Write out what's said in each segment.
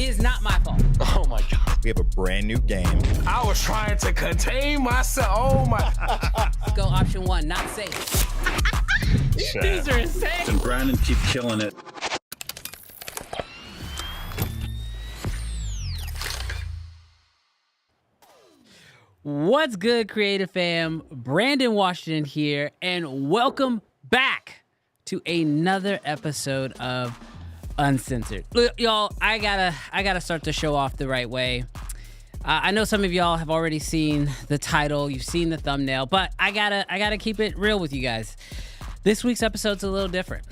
is not my fault. Oh my God. We have a brand new game. I was trying to contain myself. Oh my. Let's go option one, not safe. These are insane. And Brandon keep killing it. What's good, Creative Fam? Brandon Washington here, and welcome back to another episode of Uncensored. Look, y'all, I gotta start the show off the right way. I know some of y'all have already seen the title, you've seen the thumbnail, but I gotta keep it real with you guys. This week's episode's a little different.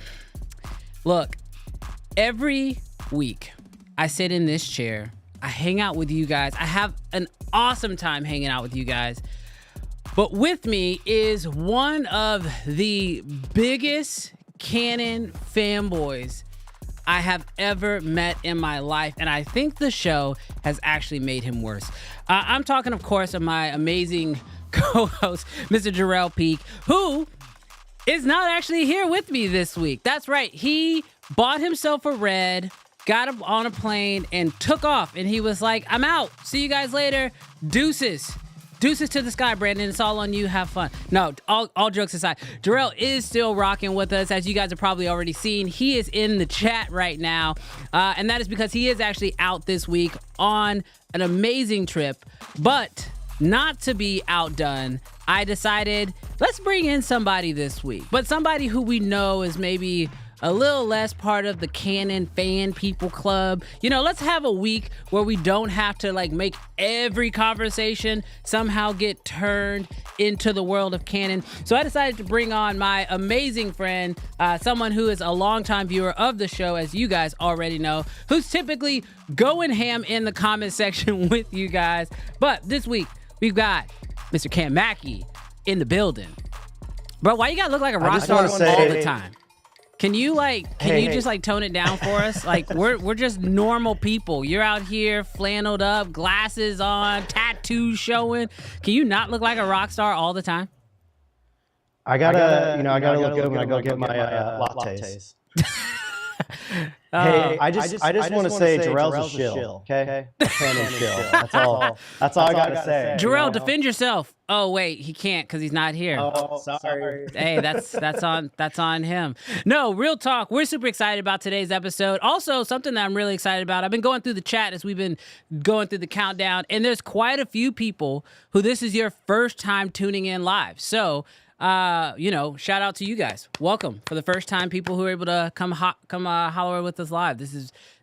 Look, every week I sit in this chair, I hang out with you guys, I have an awesome time hanging out with you guys, but with me is one of the biggest Canon fanboys I have ever met in my life, and I think the show has actually made him worse. I'm talking, of course, of my amazing co-host, Mr. Jarrell Peak, who is not actually here with me this week. That's right. He bought himself a red, got him on a plane, and took off. And he was like, I'm out. See you guys later. Deuces. Deuces to the sky, Brandon. It's all on you. Have fun. No, all jokes aside, Jarrell is still rocking with us. As you guys have probably already seen, he is in the chat right now. And that is because he is actually out this week on an amazing trip. But not to be outdone, I decided let's bring in somebody this week. But somebody who we know is maybe a little less part of the Canon fan people club. You know, let's have a week where we don't have to like make every conversation somehow get turned into the world of Canon. So I decided to bring on my amazing friend, someone who is a longtime viewer of the show, as you guys already know, who's typically going ham in the comment section with you guys. But this week we've got Mr. Cam Mackey in the building. Bro, why you gotta look like a rock star all the time? Can you just like tone it down for us? Like we're just normal people. You're out here flanneled up, glasses on, tattoos showing. Can you not look like a rock star all the time? I gotta look good when I go get my lattes. Hey, I just want to say Jarrell's a shill, okay? Canon's shill. That's all I gotta say. Jarrell, defend yourself. Oh wait, he can't because he's not here. Oh, sorry. Hey, that's on him. No, real talk. We're super excited about today's episode. Also, something that I'm really excited about. I've been going through the chat as we've been going through the countdown, and there's quite a few people who this is your first time tuning in live. So, shout out to you guys. Welcome for the first time, people who are able to come holler with us live. This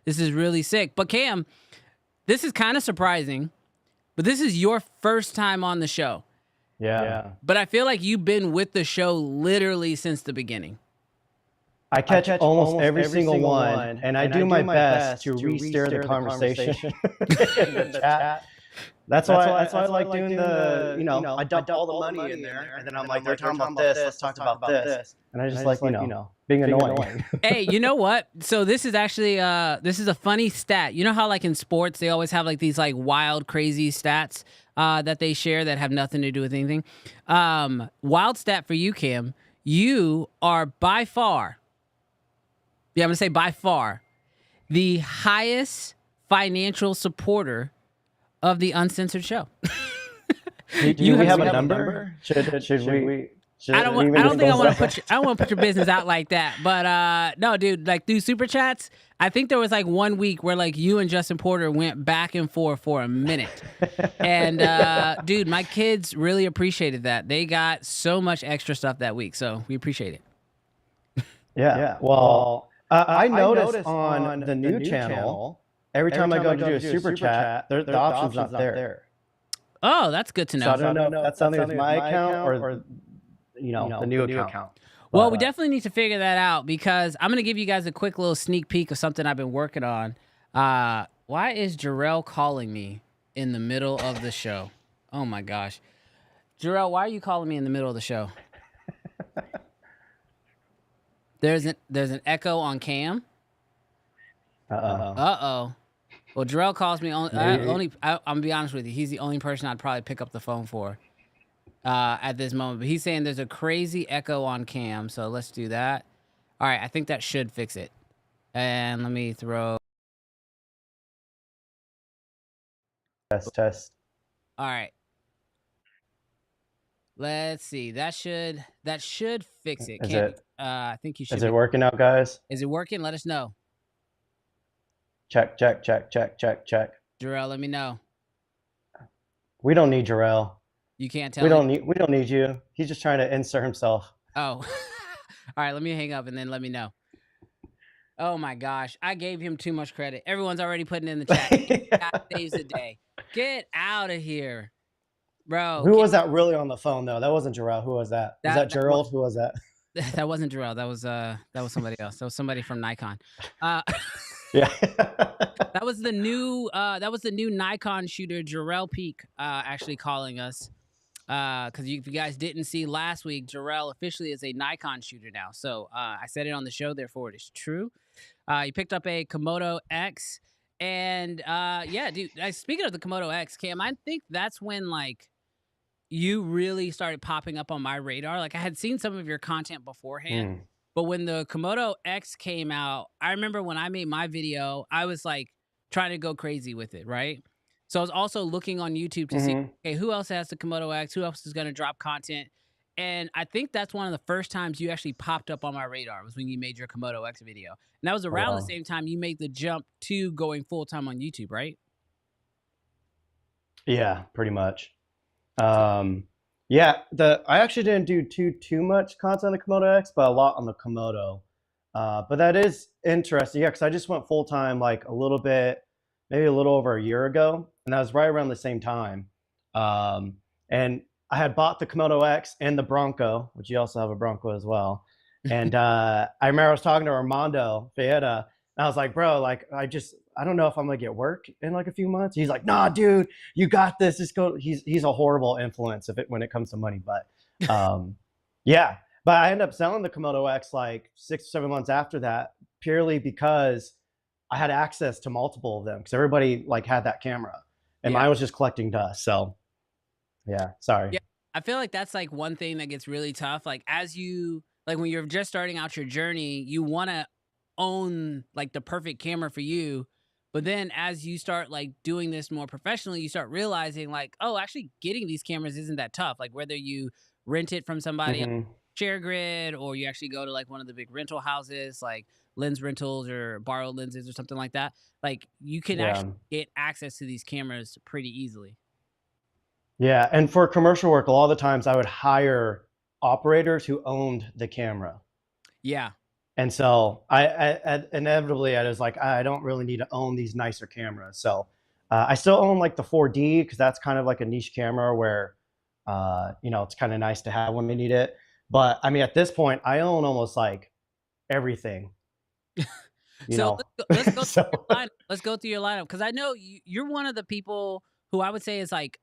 is really sick. But Cam, this is kind of surprising, but this is your first time on the show. Yeah. But I feel like you've been with the show literally since the beginning. I catch almost every single one, and I do my best to re-steer the conversation in the chat. That's why I like doing the, I dump all the money in there, and then I'm like, they're talking about this, let's talk about this. And I just like, being annoying. Hey, you know what? So this is actually, this is a funny stat. You know how like in sports, they always have like these like wild, crazy stats that they share that have nothing to do with anything. Wild stat for you, Cam. You are by far, I'm going to say by far, the highest financial supporter of the Uncensored show. Do we have a number? Should we? I don't think I want to put your business out like that. But no, dude, like through super chats, I think there was like 1 week where like you and Justin Porter went back and forth for a minute. And dude, my kids really appreciated that. They got so much extra stuff that week, so we appreciate it. Yeah. Well, I noticed on the new channel, every time I go to do a super chat, the option's not there. Oh, that's good to know. So I don't know if that's something with my account or the new account. Well, we definitely need to figure that out because I'm going to give you guys a quick little sneak peek of something I've been working on. Why is Jarrell calling me in the middle of the show? Oh my gosh. Jarrell, why are you calling me in the middle of the show? There's an echo on Cam. Uh-oh. Well, Jarrell calls me I'm gonna be honest with you. He's the only person I'd probably pick up the phone for at this moment. But he's saying there's a crazy echo on Cam, so let's do that. All right, I think that should fix it. And let me throw. Test. All right. Let's see. That should fix it. I think you should. Is it working out, guys? Is it working? Let us know. Check. Jarrell, let me know. We don't need Jarrell. You can't tell. We don't need you. He's just trying to insert himself. Oh. All right, let me hang up and then let me know. Oh my gosh, I gave him too much credit. Everyone's already putting in the chat. God saves the day. Get out of here, bro. Who was that really on the phone though? That wasn't Jarrell. Who was that? Was that Gerald? Who was that? That wasn't Jarrell. That was somebody else. That was somebody from Nikon. Yeah. That was the new Nikon shooter, Jarrell Peak, actually calling us. Because if you guys didn't see last week, Jarrell officially is a Nikon shooter now. So I said it on the show, therefore it is true. He picked up a Komodo X, and yeah, dude. Speaking of the Komodo X, Cam, I think that's when like you really started popping up on my radar. Like I had seen some of your content beforehand, but when the Komodo X came out, I remember when I made my video, I was like trying to go crazy with it, right? So I was also looking on YouTube to see, okay, who else has the Komodo X? Who else is going to drop content? And I think that's one of the first times you actually popped up on my radar was when you made your Komodo X video. And that was around the same time you made the jump to going full-time on YouTube, right? Yeah, pretty much. Yeah, I actually didn't do too much content on the Komodo X, but a lot on the Komodo. But that is interesting, yeah, because I just went full-time like a little bit, maybe a little over a year ago, and that was right around the same time. And I had bought the Komodo X and the Bronco, which you also have a Bronco as well. And I remember I was talking to Armando Fayetta, and I was like, bro, like I don't know if I'm gonna get work in like a few months. He's like, nah, dude, you got this. Just go. He's a horrible influence when it comes to money, but yeah. But I ended up selling the Komodo X like 6 or 7 months after that, purely because I had access to multiple of them because everybody like had that camera, and mine was just collecting dust. So yeah, sorry. Yeah, I feel like that's like one thing that gets really tough. Like when you're just starting out your journey, you want to own like the perfect camera for you. But then as you start like doing this more professionally, you start realizing like, oh, actually getting these cameras isn't that tough. Like whether you rent it from somebody else, share grid, or you actually go to like one of the big rental houses like Lens Rentals or Borrowed Lenses or something like that. Like you can actually get access to these cameras pretty easily. Yeah, and for commercial work, a lot of the times I would hire operators who owned the camera. Yeah. And so I inevitably I was like, I don't really need to own these nicer cameras. So I still own like the 4D because that's kind of like a niche camera where you know, it's kind of nice to have when we need it. But I mean, at this point, I own almost like everything. So let's go through your lineup. Let's go through your lineup because I know you're one of the people who I would say is like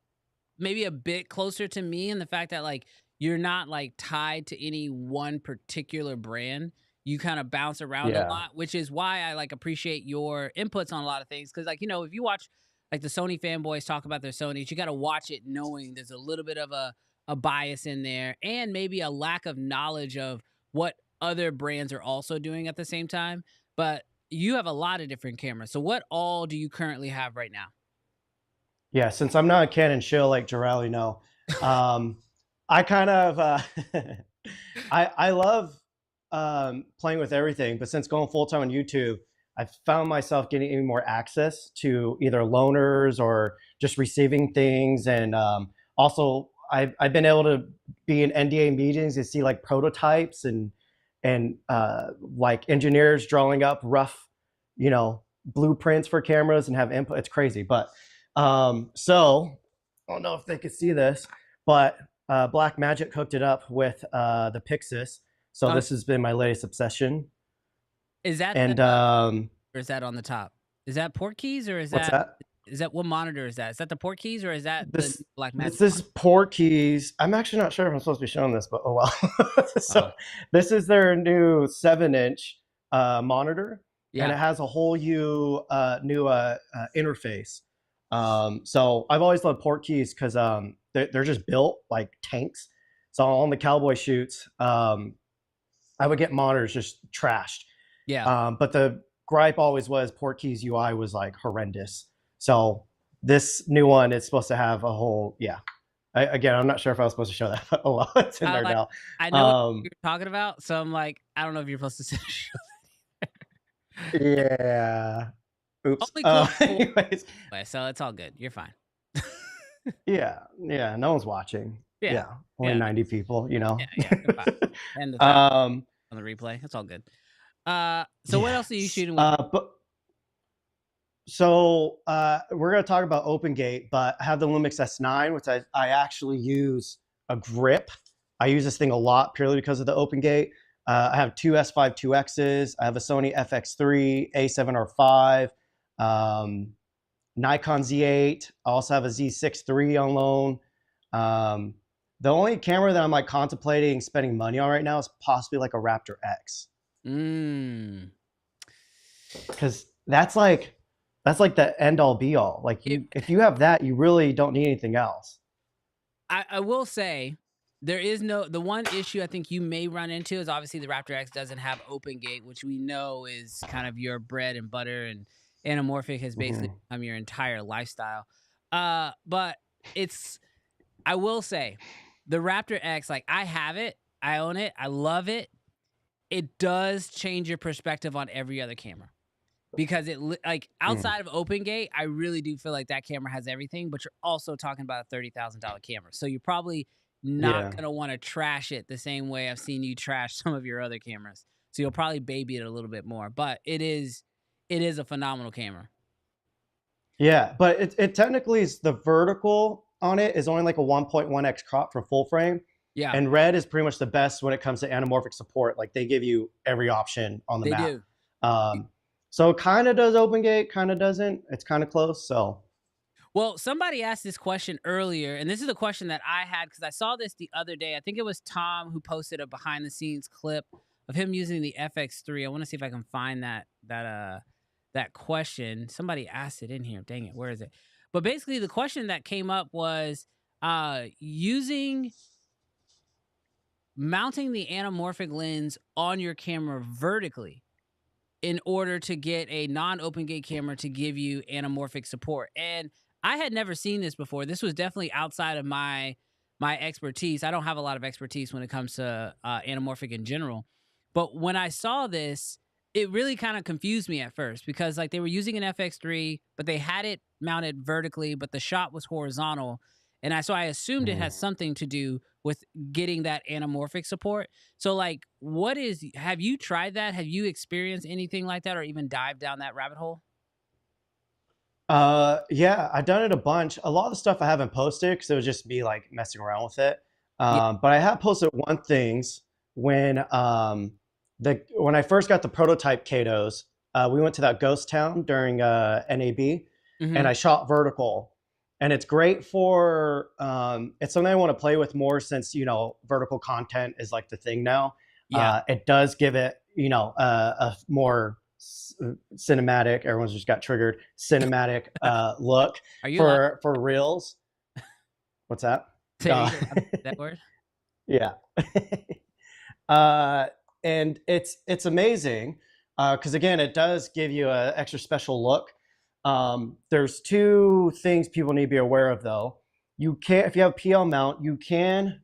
maybe a bit closer to me in the fact that like you're not like tied to any one particular brand. You kind of bounce around a lot, which is why I like appreciate your inputs on a lot of things. Cause like, you know, if you watch like the Sony fanboys talk about their Sonys, you got to watch it knowing there's a little bit of a bias in there and maybe a lack of knowledge of what other brands are also doing at the same time. But you have a lot of different cameras. So what all do you currently have right now? Yeah, since I'm not a Canon shill like Jarrell, you know, I kind of, I love playing with everything, but since going full time on YouTube, I found myself getting even more access to either loaners or just receiving things. And also I've been able to be in NDA meetings and see like prototypes and like engineers drawing up rough, you know, blueprints for cameras and have input. It's crazy. But so I don't know if they could see this, but Blackmagic hooked it up with the Pyxis. So this has been my latest obsession. Is that or is that on the top? Is that port keys or is that what monitor is that? Is that the port keys or is that the Blackmagic? This is port keys. I'm actually not sure if I'm supposed to be showing this, but oh well. So this is their new 7-inch monitor, and it has a whole new interface. So I've always loved port keys because they're just built like tanks. So on the cowboy shoots, I would get monitors just trashed. Yeah. But the gripe always was port keys UI was like horrendous. So this new one is supposed to have a whole, again, I'm not sure if I was supposed to show that, but oh well, it's in there now. I know what you're talking about, so I'm like, I don't know if you're supposed to show that. Yeah. Oops. Anyways. So it's all good. You're fine. Yeah. No one's watching. Yeah. Only 90 people, you know. Yeah. And the on the replay. It's all good. So what else are you shooting with? We're going to talk about OpenGate, but I have the Lumix S9, which I actually use a grip. I use this thing a lot purely because of the OpenGate. I have two S5 2Xs. I have a Sony FX3, A7R5, Nikon Z8. I also have a Z6 III on loan. The only camera that I'm like contemplating spending money on right now is possibly like a Raptor X. Because that's like the end all be all. Like if you have that, you really don't need anything else. I will say the one issue I think you may run into is obviously the Raptor X doesn't have OpenGate, which we know is kind of your bread and butter, and Anamorphic has basically become your entire lifestyle. But I will say the Raptor X, like I have it, I own it, I love it. It does change your perspective on every other camera. Because like outside of OpenGate, I really do feel like that camera has everything, but you're also talking about a $30,000 camera. So you're probably not going to want to trash it the same way I've seen you trash some of your other cameras. So you'll probably baby it a little bit more, but it is a phenomenal camera. Yeah, but it technically is, the vertical on it is only like a 1.1x crop for full frame. Yeah. And Red is pretty much the best when it comes to anamorphic support. Like they give you every option on the map. They do. So it kind of does OpenGate, kind of doesn't. It's kind of close. So, well, somebody asked this question earlier, and this is a question that I had because I saw this the other day. I think it was Tom who posted a behind-the-scenes clip of him using the FX3. I want to see if I can find that question. Somebody asked it in here. Dang it, where is it? But basically, the question that came up was mounting the anamorphic lens on your camera vertically in order to get a non-OpenGate camera to give you anamorphic support. And I had never seen this before. This was definitely outside of my expertise. I don't have a lot of expertise when it comes to anamorphic in general. But when I saw this, it really kind of confused me at first because like they were using an FX3, but they had it mounted vertically, but the shot was horizontal. And so I assumed it has something to do with getting that anamorphic support. So like, have you tried that? Have you experienced anything like that or even dived down that rabbit hole? Yeah, I've done it a bunch. A lot of the stuff I haven't posted because it was just me like messing around with it. But I have posted one things when I first got the prototype Katos, we went to that ghost town during NAB and I shot vertical. And it's great for, it's something I want to play with more since, vertical content is like the thing now. Yeah. It does give it, a more cinematic, everyone's just got triggered, cinematic look for reels. What's that? That word? Yeah. And it's amazing because again, it does give you an extra special look. There's two things people need to be aware of though. You can't, if you have PL mount, you can,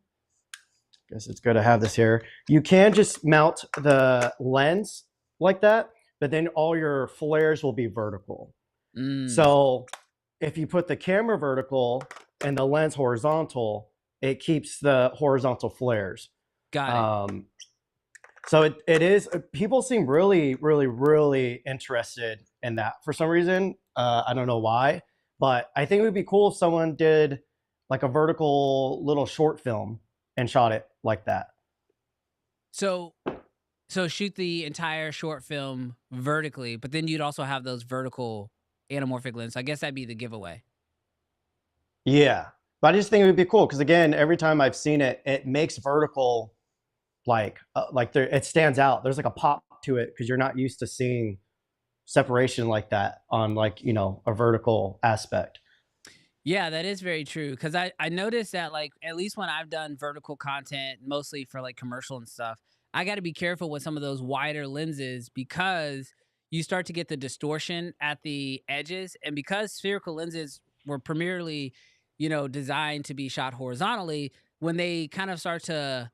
I guess it's good to have this here. You can just mount the lens like that, but then all your flares will be vertical. So if you put the camera vertical and the lens horizontal, it keeps the horizontal flares. Got it. So it is, people seem really, really, really interested in that for some reason. I don't know why, but I think it would be cool if someone did like a vertical little short film and shot it like that. So shoot the entire short film vertically, but then you'd also have those vertical anamorphic lenses. I guess that'd be the giveaway. Yeah, but I just think it would be cool because again, every time I've seen it, it makes vertical like there, it stands out. There's like a pop to it because you're not used to seeing separation like that on like, a vertical aspect. Yeah, that is very true. Because I noticed that like, at least when I've done vertical content, mostly for like commercial and stuff, I got to be careful with some of those wider lenses because you start to get the distortion at the edges. And because spherical lenses were primarily, designed to be shot horizontally, when they kind of start to,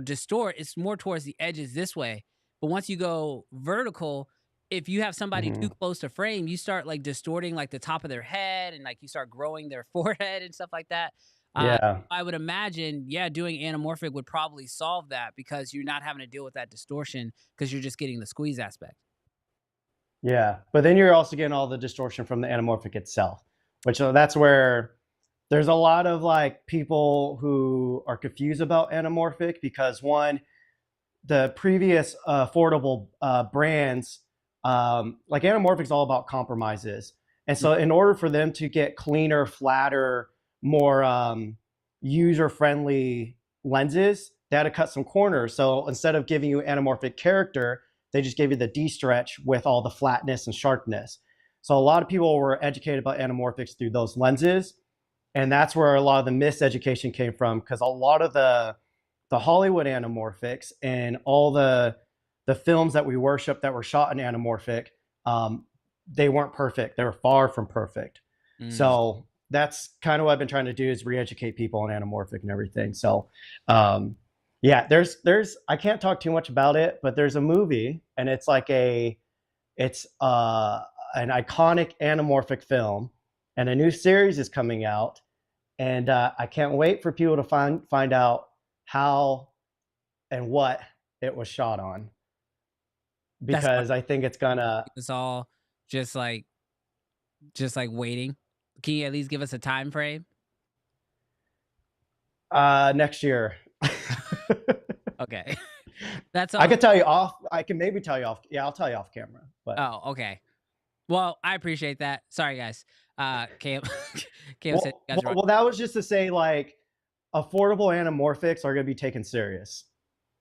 distort, it's more towards the edges this way. But once you go vertical, if you have somebody too close to frame, you start like distorting like the top of their head and like you start growing their forehead and stuff like that. Yeah. I would imagine, yeah, doing anamorphic would probably solve that because you're not having to deal with that distortion because you're just getting the squeeze aspect. Yeah. But then you're also getting all the distortion from the anamorphic itself, which that's where there's a lot of like people who are confused about anamorphic because one, the previous affordable brands, like Anamorphic's all about compromises. And so in order for them to get cleaner, flatter, more user-friendly lenses, they had to cut some corners. So instead of giving you anamorphic character, they just gave you the D-stretch with all the flatness and sharpness. So a lot of people were educated about anamorphics through those lenses. And that's where a lot of the miseducation came from, because a lot of the Hollywood anamorphics and all the films that we worship that were shot in anamorphic, they weren't perfect. They were far from perfect. So that's kind of what I've been trying to do, is re-educate people on anamorphic and everything. So yeah, there's I can't talk too much about it, but there's a movie, and it's like it's an iconic anamorphic film, and a new series is coming out, and I can't wait for people to find out how and what it was shot on, because I think it's gonna. It's all just like waiting. Can you at least give us a time frame? Next year. Okay. That's all. I could tell you off. I can maybe tell you off. Yeah, I'll tell you off camera. But Oh, okay. Well, I appreciate that. Sorry, guys. Cam, Cam well, said you guys were well, that was just to say, like, affordable anamorphics are going to be taken serious.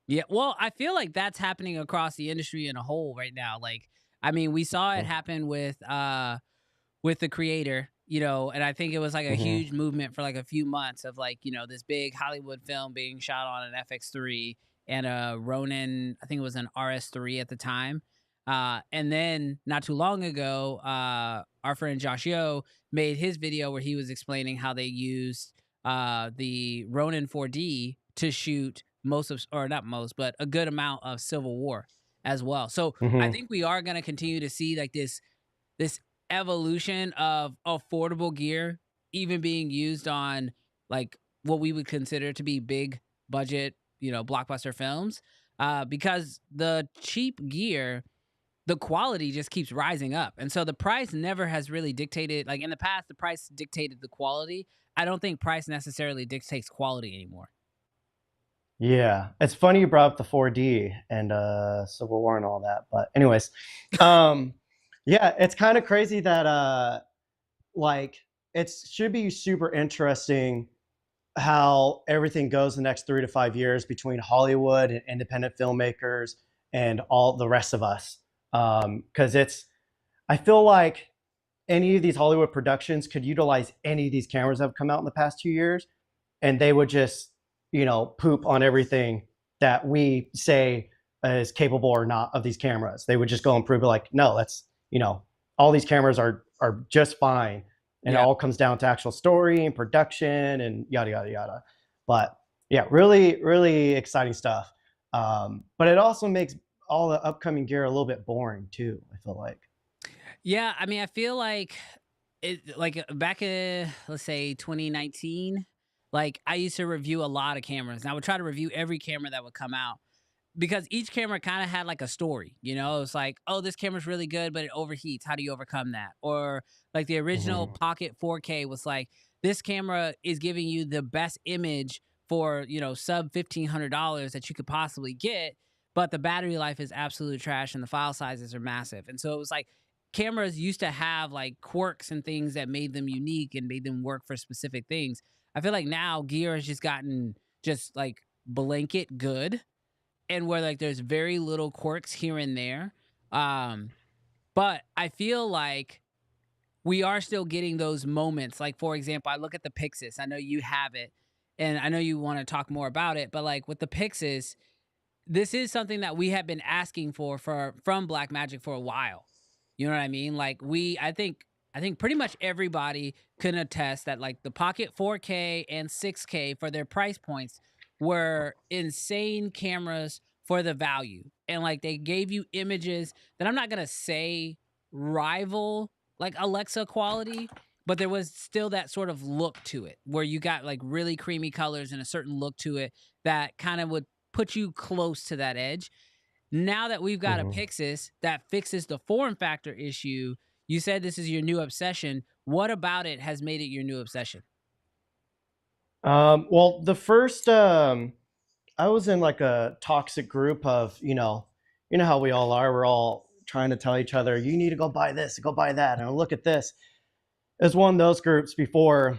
Yeah, well, I feel like that's happening across the industry in a whole right now. Like, I mean, we saw it happen with the creator, you know, and I think it was like a huge movement for like a few months of like, you know, this big Hollywood film being shot on an FX3 and a Ronin, I think it was an RS3 at the time. And then not too long ago, our friend Josh Yo made his video where he was explaining how they used the Ronin 4D to shoot most of, or not most, but a good amount of Civil War as well. So I think we are going to continue to see like this evolution of affordable gear even being used on like what we would consider to be big budget, you know, blockbuster films, because the cheap gear, the quality just keeps rising up. And so the price never has really dictated, like in the past, the price dictated the quality. I don't think price necessarily dictates quality anymore. Yeah, it's funny you brought up the 4D and Civil War and all that. But anyways, yeah, it's kind of crazy that like it should be super interesting how everything goes the next 3 to 5 years between Hollywood and independent filmmakers and all the rest of us. Because I feel like any of these Hollywood productions could utilize any of these cameras that have come out in the past 2 years, and they would just, you know, poop on everything that we say is capable or not of these cameras. They would just go and prove it, like, no, that's, you know, all these cameras are just fine. And it all comes down to actual story and production and yada, yada, yada. But yeah, really, really exciting stuff. But it also makes all the upcoming gear a little bit boring too, I feel like. Yeah, I mean, I feel like it, like back in, let's say 2019, like I used to review a lot of cameras, and I would try to review every camera that would come out because each camera kind of had like a story, you know. It's like, oh, this camera's really good, but it overheats. How do you overcome that? Or like the original Pocket 4K was like, this camera is giving you the best image for, you know, sub $1,500 that you could possibly get, but the battery life is absolute trash and the file sizes are massive. And so it was like cameras used to have like quirks and things that made them unique and made them work for specific things. I feel like now gear has just gotten just like blanket good, and where like there's very little quirks here and there. But I feel like we are still getting those moments. Like, for example, I look at the Pyxis. I know you have it, and I know you want to talk more about it, but like with the Pyxis, this is something that we have been asking for from Blackmagic for a while. You know what I mean? Like I think pretty much everybody can attest that like the Pocket 4K and 6K for their price points were insane cameras for the value. And like they gave you images that I'm not going to say rival like Alexa quality, but there was still that sort of look to it where you got like really creamy colors and a certain look to it that kind of would put you close to that edge. Now that we've got a Pyxis that fixes the form factor issue, you said this is your new obsession. What about it has made it your new obsession? Well, the first, I was in like a toxic group of, you know how we all are. We're all trying to tell each other, you need to go buy this, go buy that, and look at this. It was one of those groups before,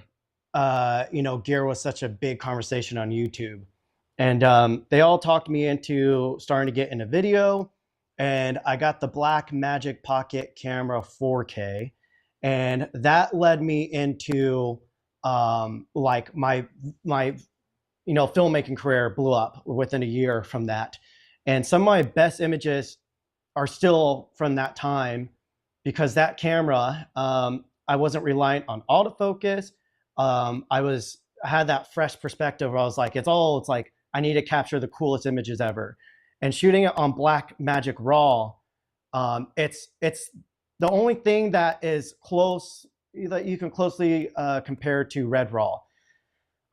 gear was such a big conversation on YouTube. And they all talked me into starting to get into video. And I got the Blackmagic Pocket Camera 4K. And that led me into like my filmmaking career blew up within a year from that. And some of my best images are still from that time because that camera, I wasn't reliant on autofocus. I had that fresh perspective where I was like, it's like, I need to capture the coolest images ever. And shooting it on Blackmagic RAW, it's the only thing that is close, that you can closely compare to Red RAW,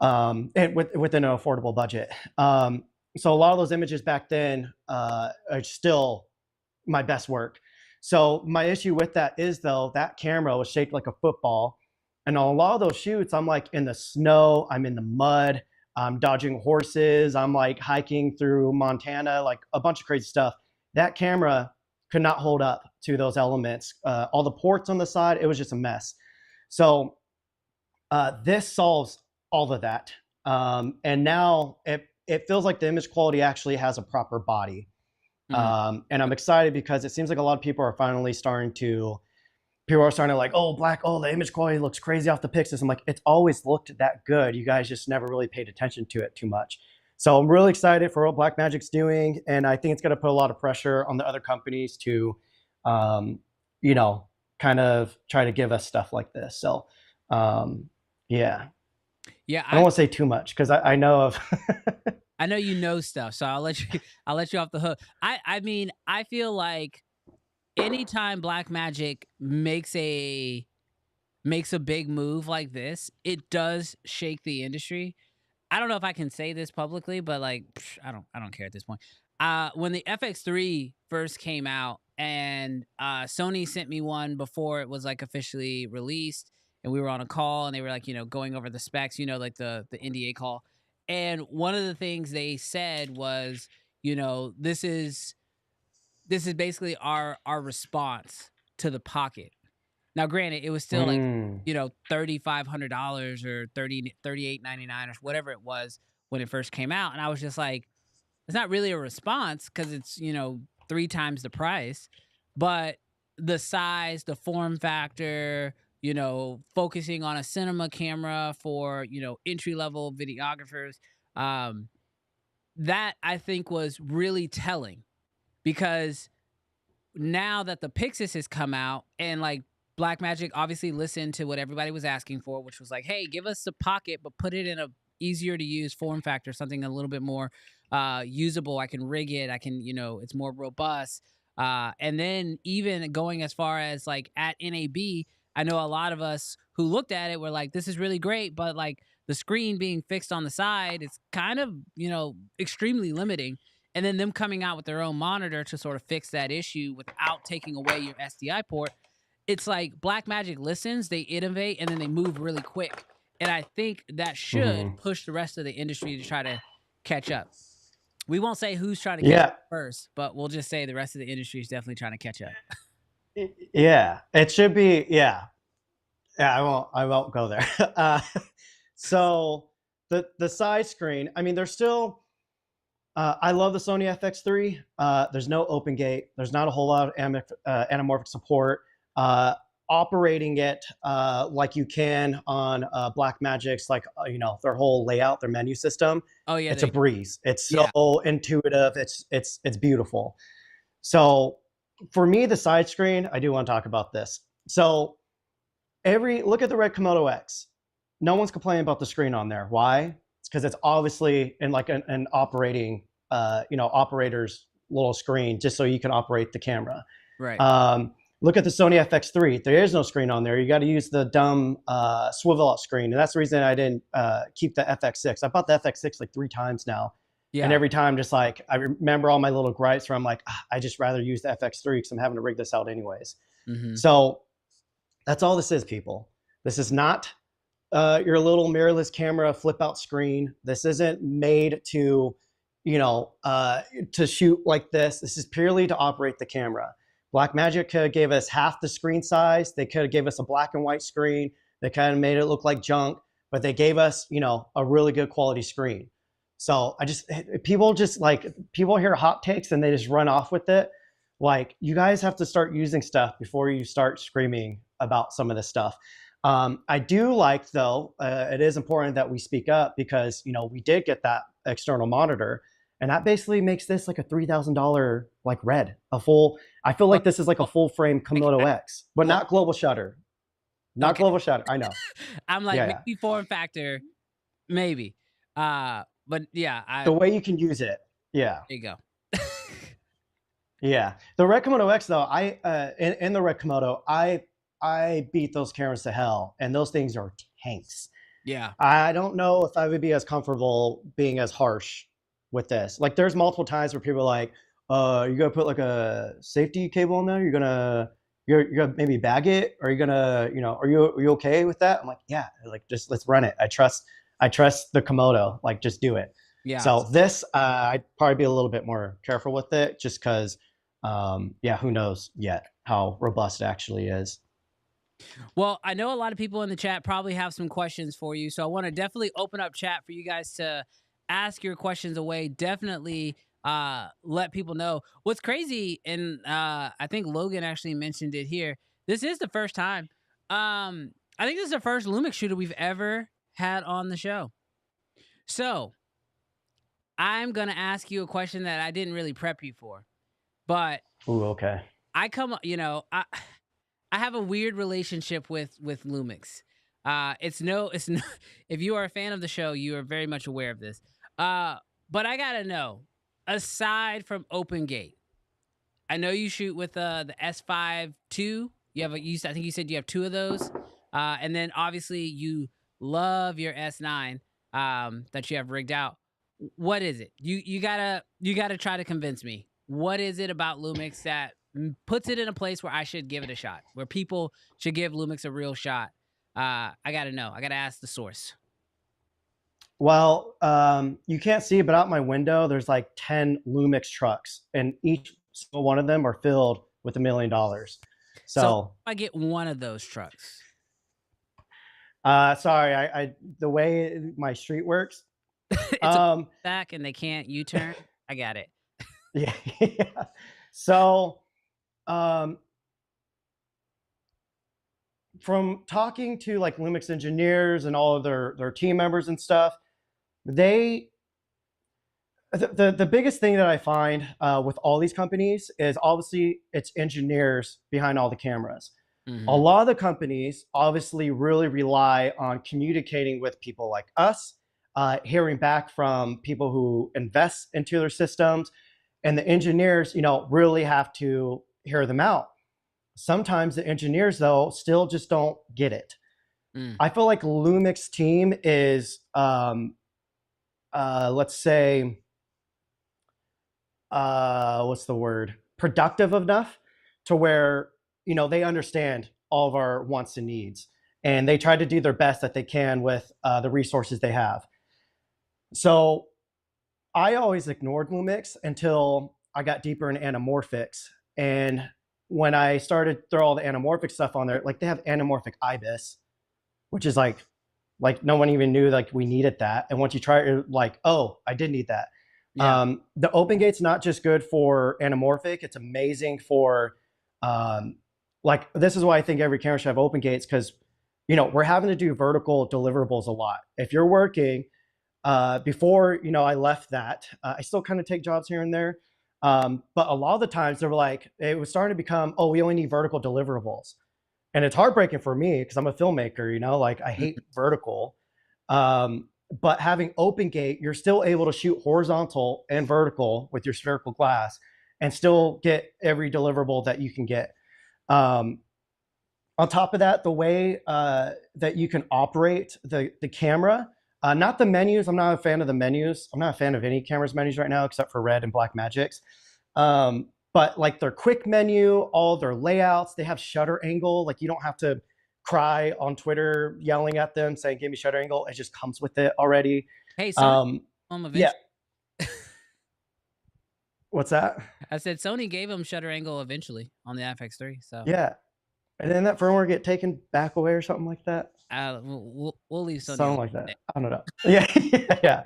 and within an affordable budget. So a lot of those images back then are still my best work. So my issue with that is, though, that camera was shaped like a football. And on a lot of those shoots, I'm like in the snow, I'm in the mud, I'm dodging horses, I'm like hiking through Montana, like a bunch of crazy stuff. That camera could not hold up to those elements. All the ports on the side, it was just a mess. So this solves all of that. And now it feels like the image quality actually has a proper body. And I'm excited because it seems like a lot of people are finally starting to like, the image quality looks crazy off the Pyxis. I'm like, it's always looked that good. You guys just never really paid attention to it too much. So I'm really excited for what Blackmagic's doing. And I think it's going to put a lot of pressure on the other companies to, kind of try to give us stuff like this. So, yeah. Yeah. I don't want to say too much because I know of. I know you know stuff, so I'll let you off the hook. I mean, I feel like anytime Blackmagic makes a big move like this, it does shake the industry. I don't know if I can say this publicly, but like, I don't care at this point. When the FX3 first came out, and Sony sent me one before it was like officially released, and we were on a call, and they were like, going over the specs, like the NDA call. And one of the things they said was, this is basically our response to the Pocket. Now, granted, it was still like, $3,500 or $38.99 or whatever it was when it first came out. And I was just like, it's not really a response because it's, 3 times the price. But the size, the form factor, focusing on a cinema camera for, entry-level videographers, that I think was really telling, because now that the Pyxis has come out and like Blackmagic obviously listened to what everybody was asking for, which was like, hey, give us a Pocket, but put it in a easier to use form factor, something a little bit more usable. I can rig it. I can, it's more robust. And then even going as far as like at NAB, I know a lot of us who looked at it were like, this is really great, but like the screen being fixed on the side, it's kind of, extremely limiting. And then them coming out with their own monitor to sort of fix that issue without taking away your SDI port. It's like Blackmagic listens, they innovate, and then they move really quick. And I think that should push the rest of the industry to try to catch up. We won't say who's trying to catch up first, but we'll just say the rest of the industry is definitely trying to catch up. Yeah, it should be. Yeah, I won't go there. So the side screen, I mean, there's still, I love the Sony FX3. There's no open gate. There's not a whole lot of anamorphic support. Operating it like you can on Blackmagic's, like, their whole layout, their menu system. Oh yeah, it's a breeze. It's so intuitive. It's beautiful. So for me, the side screen, I do want to talk about this. So look at the Red Komodo X. No one's complaining about the screen on there. Why? It's because it's obviously in like an operating, operator's little screen, just so you can operate the camera. Right. Look at the Sony FX3. There is no screen on there. You got to use the dumb swivel out screen. And that's the reason I didn't keep the FX6. I bought the FX6 like 3 times now. Yeah. And every time, just like, I remember all my little gripes where I'm like, I just rather use the FX3 because I'm having to rig this out anyways. Mm-hmm. So that's all this is, people. This is not your little mirrorless camera flip out screen. This isn't made to, to shoot like this. This is purely to operate the camera. Blackmagic could have gave us half the screen size. They could have gave us a black and white screen. They kind of made it look like junk, but they gave us, a really good quality screen. So people hear hot takes and they just run off with it. Like, you guys have to start using stuff before you start screaming about some of this stuff. I do like, though, it is important that we speak up because, we did get that external monitor. And that basically makes this like a $3,000 like red, I feel like this is like a full frame Komodo X, but not global shutter. Not global shutter. I know. I'm like, maybe form factor, maybe. But yeah. The way you can use it. Yeah. There you go. Yeah. The Red Komodo X though, in the Red Komodo, I beat those cameras to hell, and those things are tanks. Yeah. I don't know if I would be as comfortable being as harsh with this. Like, there's multiple times where people are like, you're gonna put like a safety cable in there, you're gonna maybe bag it, or you're gonna, are you okay with that? I'm like, yeah, like, just let's run it. I trust the Komodo, like, just do it. Yeah. So this, I'd probably be a little bit more careful with it, just because who knows yet how robust it actually is. Well, I know a lot of people in the chat probably have some questions for you, so I want to definitely open up chat for you guys to ask your questions away. Definitely let people know. What's crazy, and I think Logan actually mentioned it here, this is the first time. I think this is the first Lumix shooter we've ever had on the show. So I'm going to ask you a question that I didn't really prep you for. But okay. I have a weird relationship with Lumix. It's no, if you are a fan of the show, you are very much aware of this. But I gotta know, aside from Open Gate, I know you shoot with the S5 II. I think you said you have 2 of those. And then obviously you love your S9 that you have rigged out. What is it? You gotta try to convince me. What is it about Lumix that puts it in a place where I should give it a shot, where people should give Lumix a real shot? I gotta know. I gotta ask the source. Well, you can't see it, but out my window, there's like 10 Lumix trucks, and each single one of them are filled with $1 million. So if I get one of those trucks. Sorry, I the way my street works, it's a back and they can't U-turn. I got it. Yeah. So, from talking to like Lumix engineers and all of their team members and stuff, the biggest thing that I find with all these companies is obviously it's engineers behind all the cameras. Mm-hmm. A lot of the companies obviously really rely on communicating with people like us, hearing back from people who invest into their systems, and the engineers, really have to hear them out. Sometimes the engineers, though, still just don't get it. I feel like Lumix team is, let's say, what's the word? Productive enough to where, they understand all of our wants and needs, and they try to do their best that they can with the resources they have. So I always ignored Lumix until I got deeper in Anamorphics. And when I started to throw all the Anamorphic stuff on there, like, they have Anamorphic IBIS, which is like no one even knew like we needed that. And once you try it, like, oh, I did need that. Yeah. The Open Gate's not just good for Anamorphic, it's amazing for like, this is why I think every camera should have Open Gates, because we're having to do vertical deliverables a lot. If you're working before, I left that, I still kind of take jobs here and there. But a lot of the times they were like, it was starting to become, oh, we only need vertical deliverables. And it's heartbreaking for me because I'm a filmmaker, like, I hate vertical. But having Open Gate, you're still able to shoot horizontal and vertical with your spherical glass and still get every deliverable that you can get. Um, on top of that, the way that you can operate the camera, not the menus. I'm not a fan of the menus. I'm not a fan of any camera's menus right now, except for Red and Blackmagic's. But like their quick menu, all their layouts, they have shutter angle. Like you don't have to cry on Twitter yelling at them saying, give me shutter angle. It just comes with it already. Hey, Sony, yeah. What's that? I said Sony gave him shutter angle eventually on the FX3. So yeah. And then that firmware get taken back away or something like that. We'll leave Sony. Something like that. I don't know. Yeah.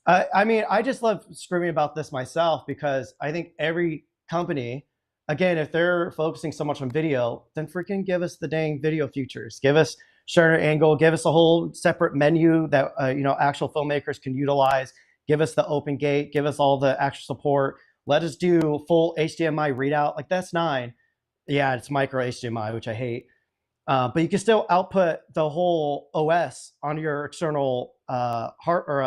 I mean, I just love screaming about this myself because I think every company, again, if they're focusing so much on video, then freaking give us the dang video features. Give us shutter angle. Give us a whole separate menu that actual filmmakers can utilize. Give us the open gate. Give us all the actual support. Let us do full HDMI readout. Like that's 9. Yeah, it's micro HDMI, which I hate. But you can still output the whole OS on your external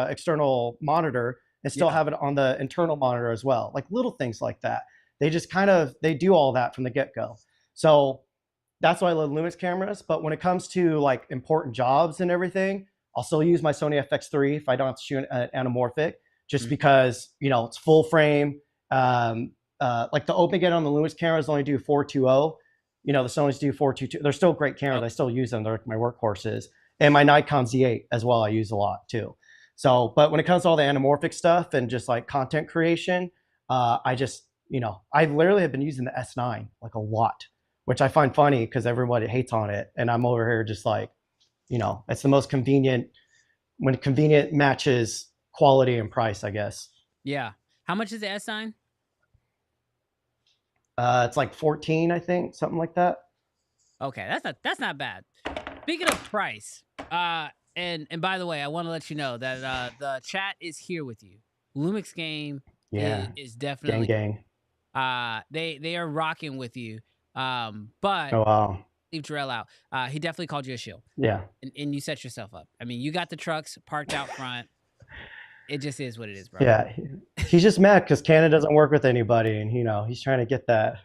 external monitor and still have it on the internal monitor as well. Like little things like that. They just they do all that from the get-go. So that's why I love Lumix cameras. But when it comes to like important jobs and everything, I'll still use my Sony FX3 if I don't have to shoot an anamorphic, just because it's full frame. Like the open gate on the Lumix cameras only do 420. The Sonys do 422. They're still great cameras. I still use them. They're my workhorses. And my Nikon Z8 as well, I use a lot too. So, but when it comes to all the anamorphic stuff and just like content creation, I just, I literally have been using the S9 like a lot, which I find funny because everybody hates on it. And I'm over here just like, it's the most convenient when convenient matches quality and price, I guess. Yeah. How much is the S9? It's like 14, I think, something like that. Okay, that's not bad. Speaking of price, and by the way, I want to let you know that the chat is here with you. Lumix game is definitely gang. They are rocking with you. But oh wow, leave Terrell out. He definitely called you a shill. Yeah, and you set yourself up. I mean, you got the trucks parked out front. It just is what it is, bro. Yeah, he's just mad because Canon doesn't work with anybody, and he's trying to get them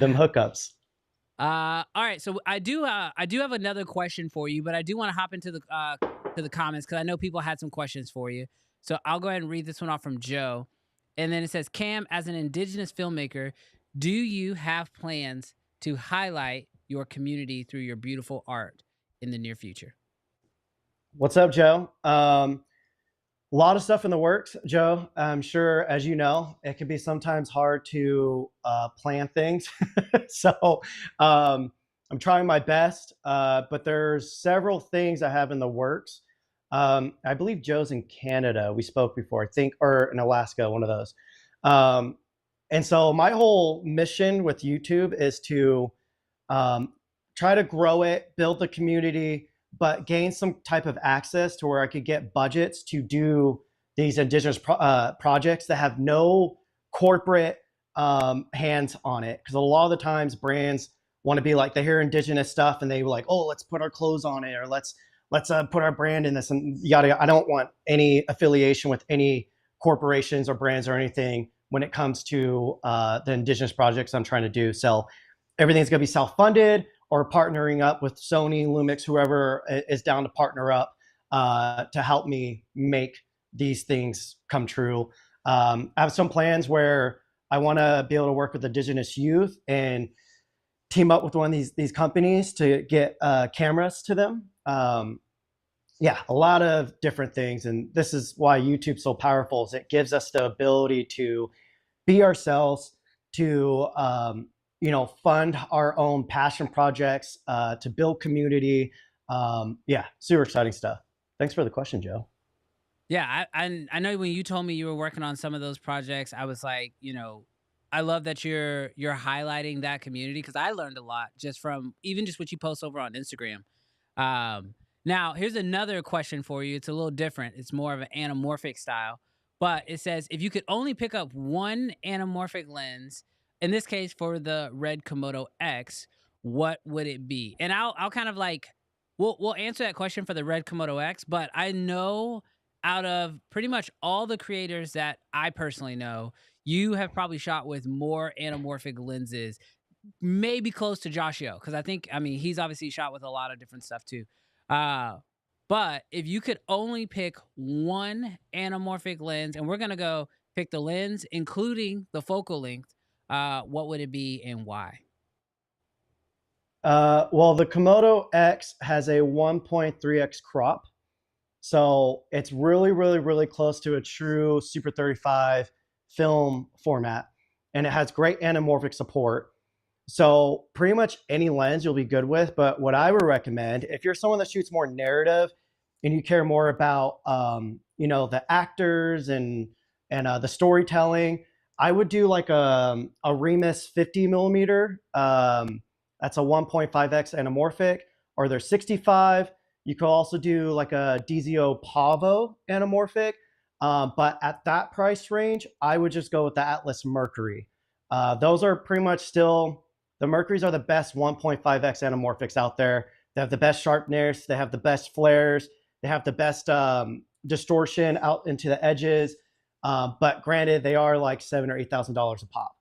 hookups. All right, so I do have another question for you, but I do want to hop into the comments because I know people had some questions for you. So I'll go ahead and read this one off from Joe, and then it says, Cam, as an indigenous filmmaker, do you have plans to highlight your community through your beautiful art in the near future? What's up, Joe? A lot of stuff in the works, Joe. I'm sure, as you know, it can be sometimes hard to plan things. So I'm trying my best, but there's several things I have in the works. I believe Joe's in Canada. We spoke before, I think, or in Alaska, one of those. And so my whole mission with YouTube is to try to grow it, build the community, but gain some type of access to where I could get budgets to do these indigenous projects that have no corporate hands on it. Because a lot of the times brands want to be like, they hear indigenous stuff and they were like, oh, let's put our clothes on it, or let's put our brand in this and yada, yada. I don't want any affiliation with any corporations or brands or anything when it comes to the indigenous projects I'm trying to do. So everything's going to be self-funded, or partnering up with Sony, Lumix, whoever is down to partner up to help me make these things come true. I have some plans where I want to be able to work with indigenous youth and team up with one of these companies to get cameras to them. Yeah, a lot of different things. And this is why YouTube's so powerful, is it gives us the ability to be ourselves, to fund our own passion projects, to build community. Yeah, super exciting stuff. Thanks for the question, Joe. Yeah, I know when you told me you were working on some of those projects, I was like, I love that you're highlighting that community, because I learned a lot just from even just what you post over on Instagram. Now, here's another question for you. It's a little different. It's more of an anamorphic style, but it says, if you could only pick up one anamorphic lens, in this case for the Red Komodo X, what would it be? And I'll kind of like, we'll answer that question for the Red Komodo X, but I know out of pretty much all the creators that I personally know, you have probably shot with more anamorphic lenses maybe close to Josh Yo, because I mean, he's obviously shot with a lot of different stuff too. But if you could only pick one anamorphic lens, and we're gonna go pick the lens, including the focal length, what would it be and why? Well, the Komodo X has a 1.3x crop. So it's really, really, really close to a true Super 35 film format. And it has great anamorphic support. So pretty much any lens you'll be good with. But what I would recommend, if you're someone that shoots more narrative and you care more about, the actors and the storytelling, I would do like a Remus 50 millimeter. That's a 1.5x anamorphic, or there's 65. You could also do like a DZO Pavo anamorphic. But at that price range, I would just go with the Atlas Mercury. Those are pretty much still, the Mercuries are the best 1.5x anamorphics out there. They have the best sharpness. They have the best flares. They have the best distortion out into the edges. But granted, they are like $7,000 or $8,000 a pop.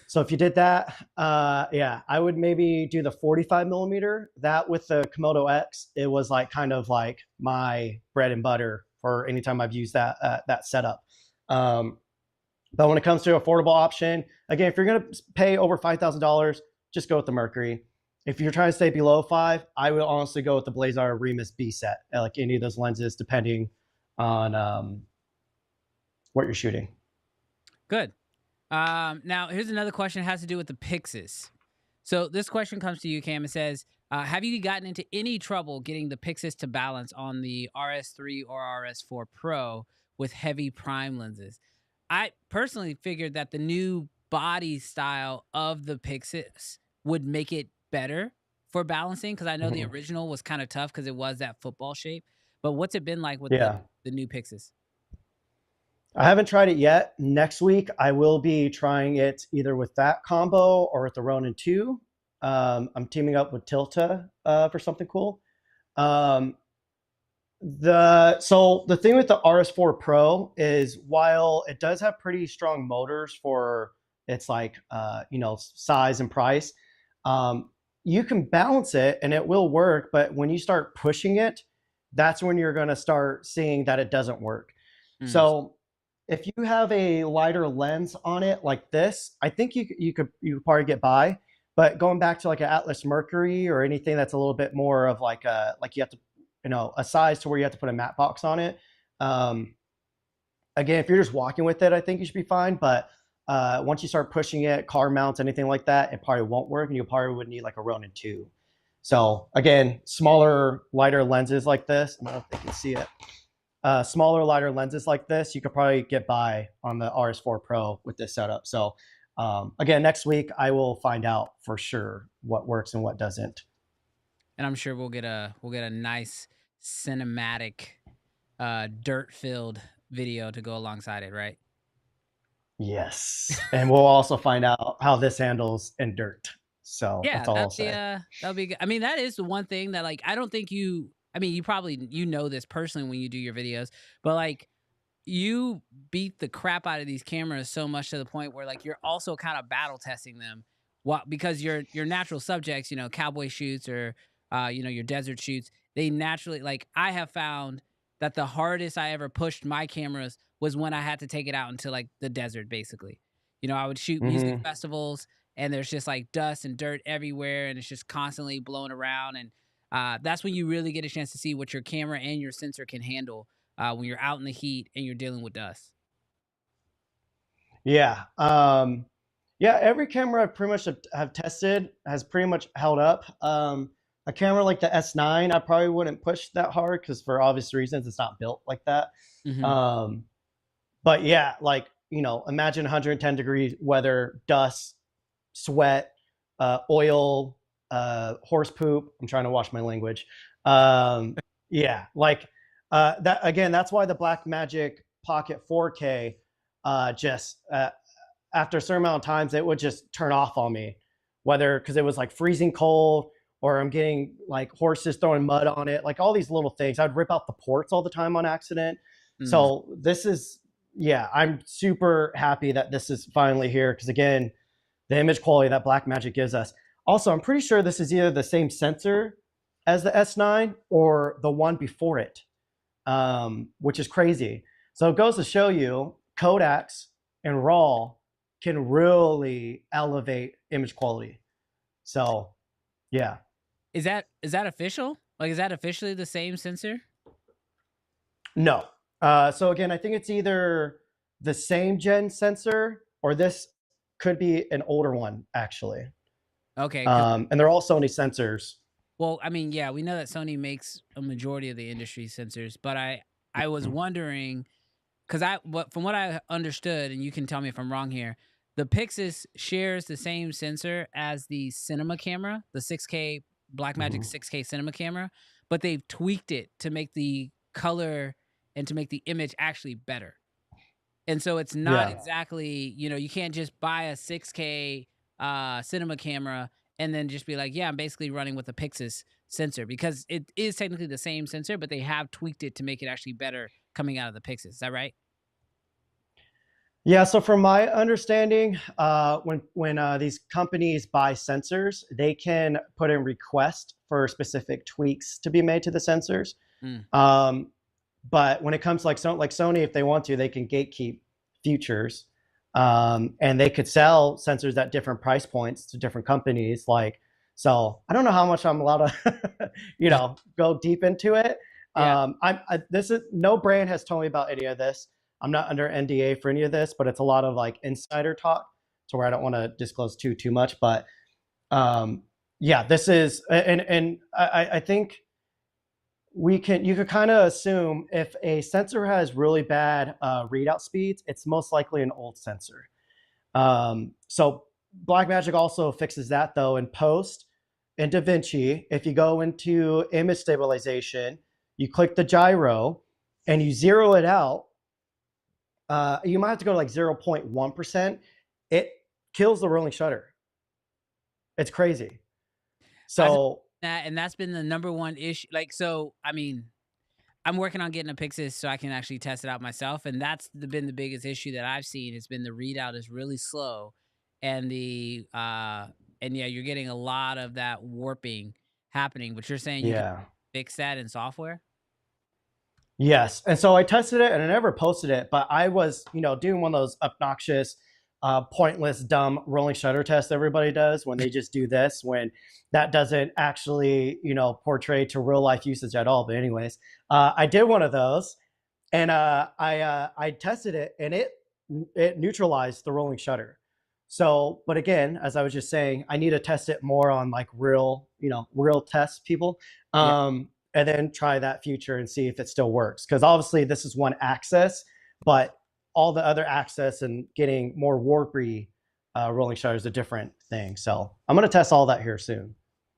So if you did that, I would maybe do the 45 millimeter. That with the Komodo X, it was like kind of like my bread and butter for anytime I've used that setup. But when it comes to affordable option, again, if you're going to pay over $5,000, just go with the Mercury. If you're trying to stay below 5, I would honestly go with the Blazar Remus B set, like any of those lenses, depending on what you're shooting. Good. Now, here's another question that has to do with the Pyxis. So this question comes to you, Cam. It says, have you gotten into any trouble getting the Pyxis to balance on the RS3 or RS4 Pro with heavy prime lenses? I personally figured that the new body style of the Pyxis would make it better for balancing, because I know the original was kind of tough because it was that football shape. But what's it been like with the new Pyxis? I haven't tried it yet. Next week, I will be trying it either with that combo or with the Ronin 2. I'm teaming up with Tilta for something cool. So the thing with the RS4 Pro is, while it does have pretty strong motors for its size and price, you can balance it and it will work. But when you start pushing it, that's when you're going to start seeing that it doesn't work. So if you have a lighter lens on it like this, I think you could probably get by. But going back to like an Atlas Mercury or anything that's a little bit more of like you have to, a size to where you have to put a matte box on it. Again, if you're just walking with it, I think you should be fine. But once you start pushing it, car mounts, anything like that, it probably won't work, and you probably would need like a Ronin 2. So again, smaller, lighter lenses like this. I don't know if they can see it. Smaller, lighter lenses like this, you could probably get by on the RS4 Pro with this setup. So again, next week I will find out for sure what works and what doesn't. And I'm sure we'll get a nice cinematic, dirt-filled video to go alongside it, right? Yes, and we'll also find out how this handles in dirt. So yeah, that's all I'll say. That'll be good. I mean, that is the one thing that, like, I don't think you. I mean, you probably know this personally when you do your videos, but like, you beat the crap out of these cameras so much to the point where like you're also kind of battle testing them, because your natural subjects, cowboy shoots or your desert shoots, they naturally, like, I have found that the hardest I ever pushed my cameras was when I had to take it out into like the desert, basically. I would shoot music festivals and there's just like dust and dirt everywhere and it's just constantly blowing around, and that's when you really get a chance to see what your camera and your sensor can handle when you're out in the heat and you're dealing with dust. Yeah. Every camera I pretty much have tested has pretty much held up. A camera like the S9, I probably wouldn't push that hard because for obvious reasons, it's not built like that. But yeah, like, imagine 110 degrees weather, dust, sweat, oil, horse poop. I'm trying to watch my language. That again, that's why the Blackmagic Pocket 4K just after a certain amount of times it would just turn off on me, whether because it was like freezing cold or I'm getting like horses throwing mud on it, like all these little things. I'd rip out the ports all the time on accident. So this is, I'm super happy that this is finally here, because again, the image quality that Blackmagic gives us. Also, I'm pretty sure this is either the same sensor as the S9 or the one before it, which is crazy. So it goes to show you Kodaks and RAW can really elevate image quality. So, yeah. Is that official? Like, is that officially the same sensor? No. So again, I think it's either the same gen sensor or this could be an older one, actually. Okay. And they're all Sony sensors. Well, I mean, yeah, we know that Sony makes a majority of the industry sensors, but I was wondering, because from what I understood, and you can tell me if I'm wrong here, the Pyxis shares the same sensor as the cinema camera, the 6K Blackmagic 6K cinema camera, but they've tweaked it to make the color and to make the image actually better. And so it's not exactly, you can't just buy a 6K cinema camera and then just be like, yeah, I'm basically running with a Pyxis sensor, because it is technically the same sensor, but they have tweaked it to make it actually better coming out of the Pyxis. Is that right? Yeah, so from my understanding, when these companies buy sensors, they can put in request for specific tweaks to be made to the sensors. But when it comes to like Sony, if they want to, they can gatekeep features, and they could sell sensors at different price points to different companies. So I don't know how much I'm allowed to, go deep into it. Yeah. No brand has told me about any of this. I'm not under NDA for any of this, but it's a lot of like insider talk to where I don't want to disclose too much. But yeah, this is, and I think you could kind of assume if a sensor has really bad readout speeds, it's most likely an old sensor. So Blackmagic also fixes that though in post. In DaVinci, if you go into image stabilization, you click the gyro and you zero it out. You might have to go to like 0.1%. It kills the rolling shutter. It's crazy. So and that's been the number one issue. Like, so, I mean, I'm working on getting a Pyxis so I can actually test it out myself. And that's been the biggest issue that I've seen. It's been the readout is really slow. And you're getting a lot of that warping happening, but you're saying you can fix that in software? Yes. And so I tested it and I never posted it, but I was, doing one of those obnoxious, pointless, dumb rolling shutter tests everybody does when they just do this, when that doesn't actually, portray to real life usage at all. But anyways, I did one of those and I tested it and it neutralized the rolling shutter. So, but again, as I was just saying, I need to test it more on like real test people. And then try that feature and see if it still works. Because obviously this is one access, but all the other access and getting more warpy rolling shutter is a different thing. So I'm going to test all that here soon.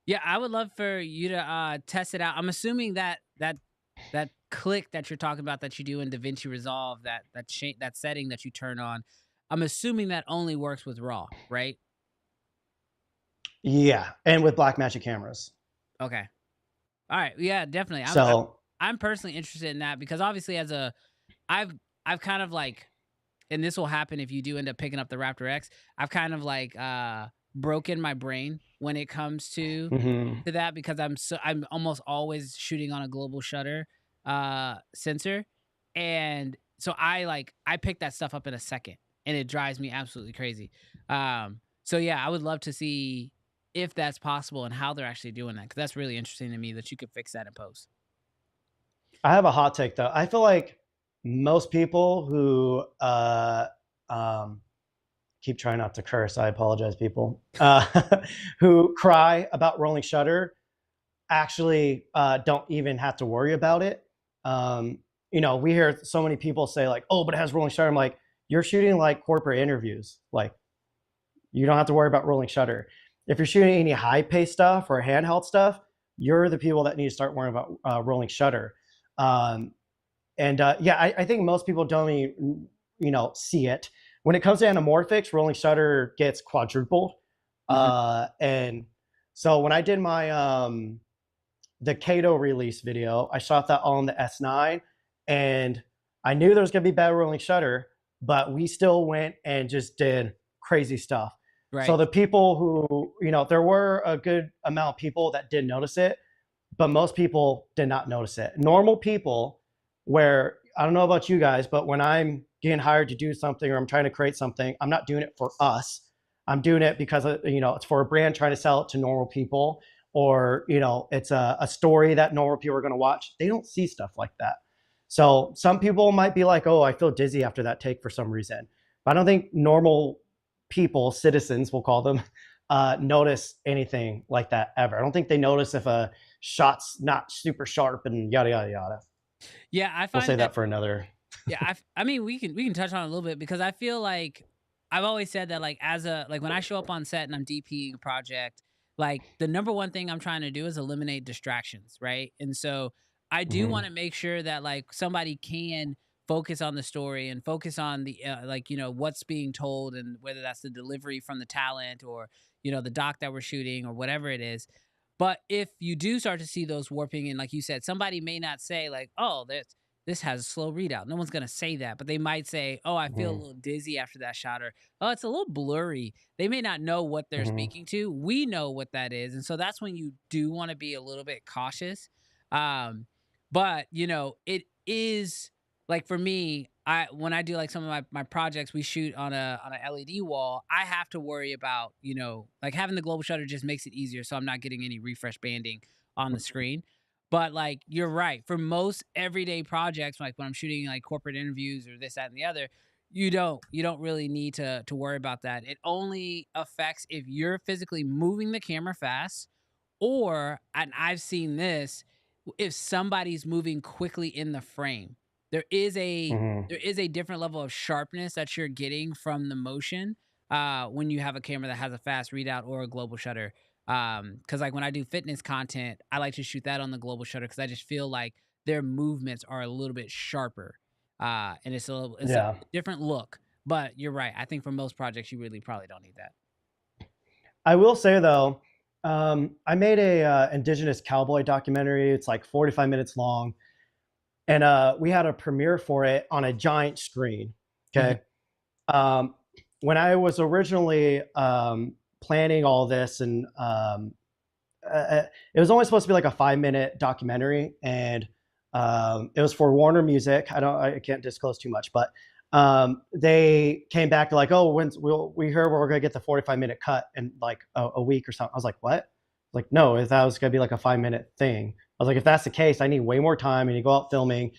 Yeah, I would love for you to test it out. I'm assuming that click that you're talking about that you do in DaVinci Resolve, that setting that you turn on, I'm assuming that only works with RAW, right? Yeah, and with Blackmagic cameras. Okay. All right. Yeah, definitely. I'm personally interested in that because obviously I've kind of like, and this will happen if you do end up picking up the Raptor X, I've kind of like broken my brain when it comes to that because I'm almost always shooting on a global shutter sensor. And so I pick that stuff up in a second and it drives me absolutely crazy. So yeah, I would love to see if that's possible and how they're actually doing that, because that's really interesting to me that you could fix that in post. I have a hot take though. I feel like most people who keep trying not to curse, I apologize, people, who cry about rolling shutter actually don't even have to worry about it. We hear so many people say like, oh, but it has rolling shutter. I'm like, you're shooting like corporate interviews. Like, you don't have to worry about rolling shutter. If you're shooting any high-paced stuff or handheld stuff, you're the people that need to start worrying about rolling shutter. I think most people don't even, see it. When it comes to anamorphics, rolling shutter gets quadrupled. And so when I did my the Kato release video, I shot that all on the S9, and I knew there was going to be bad rolling shutter, but we still went and just did crazy stuff. Right. So the people who, there were a good amount of people that did notice it, but most people did not notice it. Normal people, where I don't know about you guys, but when I'm getting hired to do something or I'm trying to create something, I'm not doing it for us. I'm doing it because it's for a brand trying to sell it to normal people, or it's a story that normal people are going to watch. They don't see stuff like that. So some people might be like, oh, I feel dizzy after that take for some reason. But I don't think normal people, citizens, we'll call them, notice anything like that ever. I don't think they notice if a shot's not super sharp and yada, yada, yada. Yeah, I We'll find say that for another. yeah, I mean, we can touch on it a little bit because I feel like I've always said that like when I show up on set and I'm DPing a project, like the number one thing I'm trying to do is eliminate distractions, right? And so I do Mhm. want to make sure that like somebody can focus on the story and focus on the what's being told, and whether that's the delivery from the talent or the doc that we're shooting or whatever it is. But if you do start to see those warping, and like you said, somebody may not say like, "Oh, this has a slow readout." No one's gonna say that, but they might say, "Oh, I feel a Mhm. little dizzy after that shot," or "Oh, it's a little blurry." They may not know what they're Mhm. speaking to. We know what that is, and so that's when you do want to be a little bit cautious. Um, but it is like for me, I when I do like some of my projects, we shoot on a LED wall. I have to worry about like having the global shutter just makes it easier, so I'm not getting any refresh banding on the screen. But like you're right, for most everyday projects, like when I'm shooting like corporate interviews or this, that, and the other, you don't really need to worry about that. It only affects if you're physically moving the camera fast, or and I've seen this, if somebody's moving quickly in the frame. There is a Mhm. there is a different level of sharpness that you're getting from the motion when you have a camera that has a fast readout or a global shutter. Because like when I do fitness content, I like to shoot that on the global shutter because I just feel like their movements are a little bit sharper, and it's a Yeah. different look. But you're right. I think for most projects, you really probably don't need that. I will say though, I made a indigenous cowboy documentary. It's like 45 minutes long, and we had a premiere for it on a giant screen. Mhm. Okay. Um, when I was originally planning all this, and it was only supposed to be like a 5-minute documentary, and it was for Warner Music. I can't disclose too much, but they came back to like, oh, we heard we're gonna get the 45-minute cut in like a week or something. I was like, what? Like, no, that was gonna be like a 5-minute thing. I was like, if that's the case, I need way more time. I need to go out filming.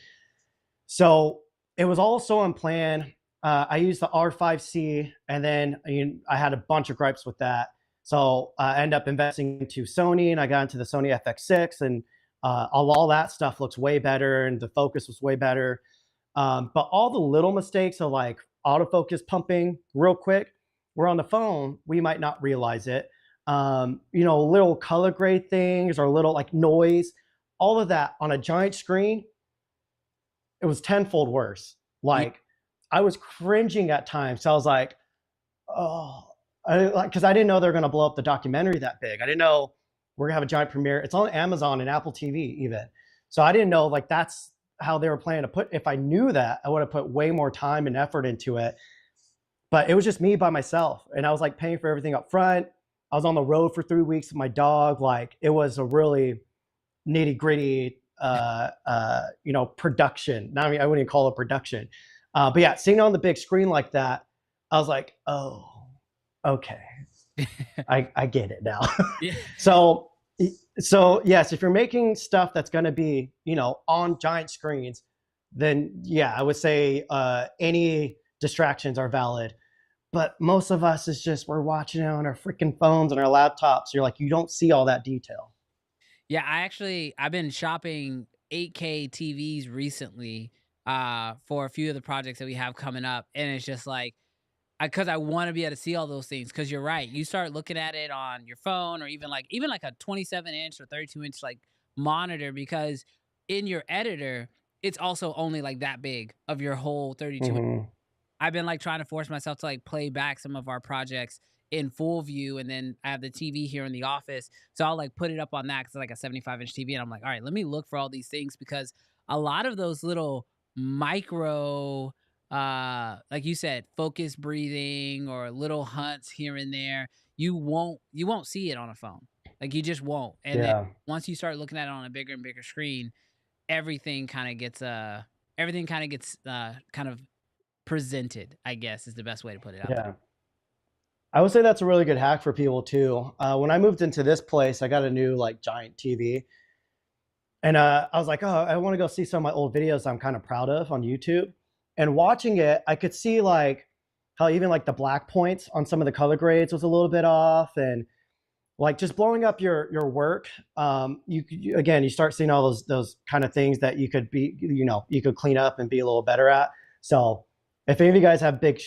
So it was all so unplanned. I used the R5C, and then I had a bunch of gripes with that. So I ended up investing into Sony, and I got into the Sony FX6, and all that stuff looks way better, and the focus was way better. But all the little mistakes of like autofocus pumping real quick, we're on the phone, we might not realize it. Little color grade things or little like noise, all of that on a giant screen, it was tenfold worse. Yeah. Like I was cringing at times. So I was like, oh, because I didn't know they were going to blow up the documentary that big. I didn't know we're gonna have a giant premiere. It's on Amazon and Apple TV even. So I didn't know like that's how they were planning to put. If I knew that, I would have put way more time and effort into it. But it was just me by myself, and I was like paying for everything up front. I was on the road for 3 weeks with my dog. Like it was a really nitty gritty, production. Now, I mean, I wouldn't even call it production. But yeah, seeing it on the big screen like that, I was like, oh, okay, I get it now. Yeah. so, so yes, if you're making stuff that's going to be, on giant screens, then yeah, I would say any distractions are valid. But most of us is just we're watching it on our freaking phones and our laptops. You're like, you don't see all that detail. Yeah, I've been shopping 8K TVs recently for a few of the projects that we have coming up, and it's just like because I want to be able to see all those things. Because you're right, you start looking at it on your phone or even like a 27-inch or 32-inch like monitor, because in your editor it's also only like that big of your whole 32. Mm-hmm. I've been like trying to force myself to like play back some of our projects in full view, and then I have the TV here in the office, so I'll like put it up on that because it's like a 75-inch TV, and I'm like, all right, let me look for all these things because a lot of those little micro like you said, focus breathing or little hunts here and there, you won't see it on a phone. Like you just won't. And then Yeah. once you start looking at it on a bigger and bigger screen, everything kind of gets kind of presented, I guess is the best way to put it out there. Yeah. I would say that's a really good hack for people too. When I moved into this place, I got a new like giant TV, and I was like, oh, I want to go see some of my old videos I'm kind of proud of on YouTube. And watching it, I could see like how even like the black points on some of the color grades was a little bit off, and like just blowing up your work. Again, you start seeing all those kind of things that you could be, you could clean up and be a little better at. So if any of you guys have big,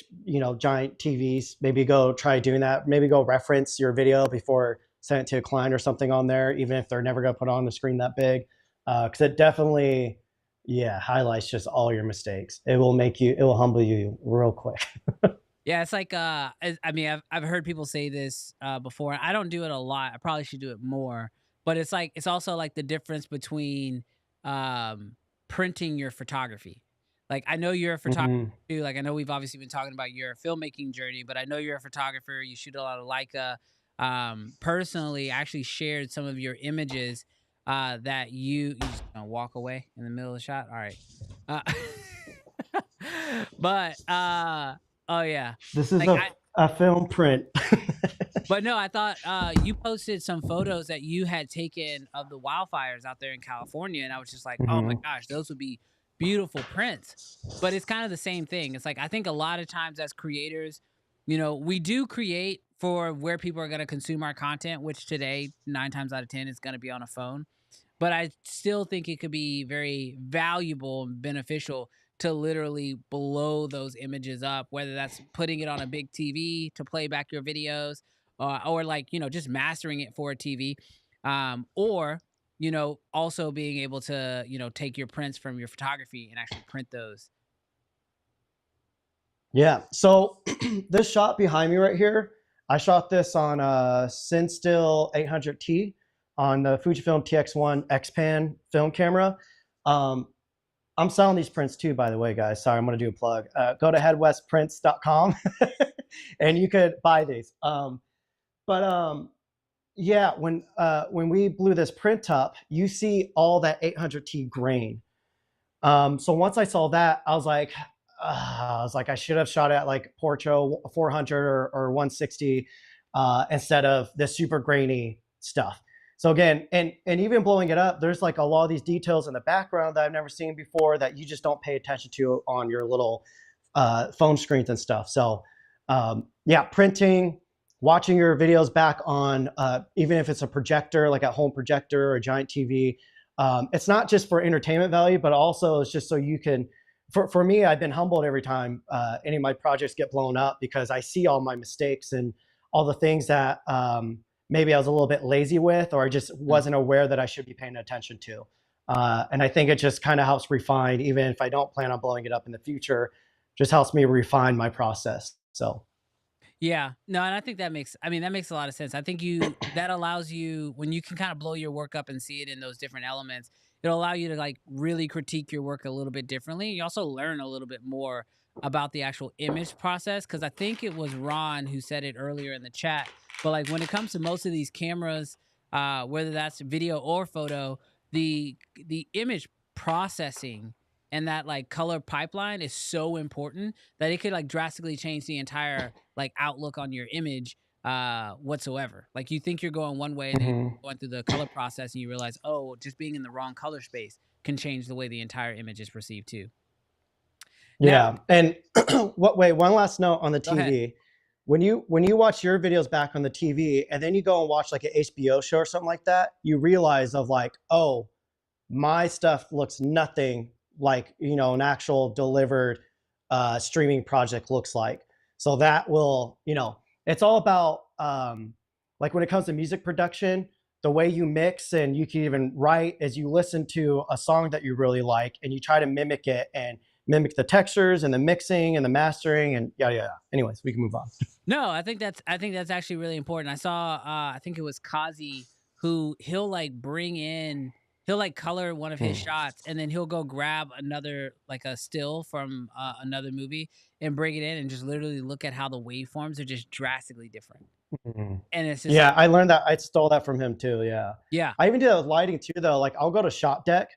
giant TVs, maybe go try doing that. Maybe go reference your video before send it to a client or something on there, even if they're never going to put on the screen that big. Because it definitely, highlights just all your mistakes. It will humble you real quick. Yeah, it's like I mean, I've heard people say this before. I don't do it a lot. I probably should do it more. But it's like it's also like the difference between printing your photography. Like I know you're a photographer too. Like I know we've obviously been talking about your filmmaking journey, but I know you're a photographer. You shoot a lot of Leica. Personally, I actually shared some of your images that you just gonna walk away in the middle of the shot. All right. But oh yeah. This is like a film print. But no, I thought you posted some photos that you had taken of the wildfires out there in California, and I was just like, oh my gosh, those would be beautiful prints. But it's kind of the same thing. It's like I think a lot of times as creators, we do create for where people are going to consume our content, which today 9 times out of 10 is going to be on a phone. But I still think it could be very valuable and beneficial to literally blow those images up, whether that's putting it on a big TV to play back your videos, or like, just mastering it for a TV, or, also being able to, take your prints from your photography and actually print those. Yeah. So this shot behind me right here, I shot this on a Cinestill 800T on the Fujifilm TX1 X-Pan film camera. I'm selling these prints too, by the way, guys. Sorry, I'm going to do a plug. Go to headwestprints.com and you could buy these. Yeah, when we blew this print up, you see all that 800T grain. So once I saw that, I was like, I should have shot at like Portrait 400 or 160 instead of this super grainy stuff. So again, and even blowing it up, there's like a lot of these details in the background that I've never seen before that you just don't pay attention to on your little phone screens and stuff. So yeah, printing, watching your videos back on, even if it's a projector, like a home projector or a giant TV, it's not just for entertainment value, but also it's just so you can, for me, I've been humbled every time any of my projects get blown up because I see all my mistakes and all the things that maybe I was a little bit lazy with, or I just wasn't aware that I should be paying attention to. And I think it just kind of helps refine, even if I don't plan on blowing it up in the future, just helps me refine my process. So. Yeah, no, and I think that makes a lot of sense. I think that allows you, when you can kind of blow your work up and see it in those different elements, it'll allow you to like really critique your work a little bit differently. You also learn a little bit more about the actual image process, because I think it was Ron who said it earlier in the chat. But like when it comes to most of these cameras, whether that's video or photo, the image processing and that like color pipeline is so important that it could like drastically change the entire like outlook on your image whatsoever. Like you think you're going one way and then you're going through the color process and you realize, oh, just being in the wrong color space can change the way the entire image is perceived too. Yeah. And one last note on the TV. When you watch your videos back on the TV and then you go and watch like an HBO show or something like that, you realize of like, oh, my stuff looks nothing like, an actual delivered streaming project looks like. So that will, it's all about like when it comes to music production, the way you mix and you can even write as you listen to a song that you really like and you try to mimic it and mimic the textures and the mixing and the mastering and yeah. Anyways, we can move on. No, I think that's actually really important. I saw I think it was Kazi he'll like bring in he'll like color one of his shots, and then he'll go grab another, like a still from another movie, and bring it in and just literally look at how the waveforms are just drastically different. And it's just I learned that. I stole that from him too. yeah. I even do that with lighting too, though. Like I'll go to Shop Deck.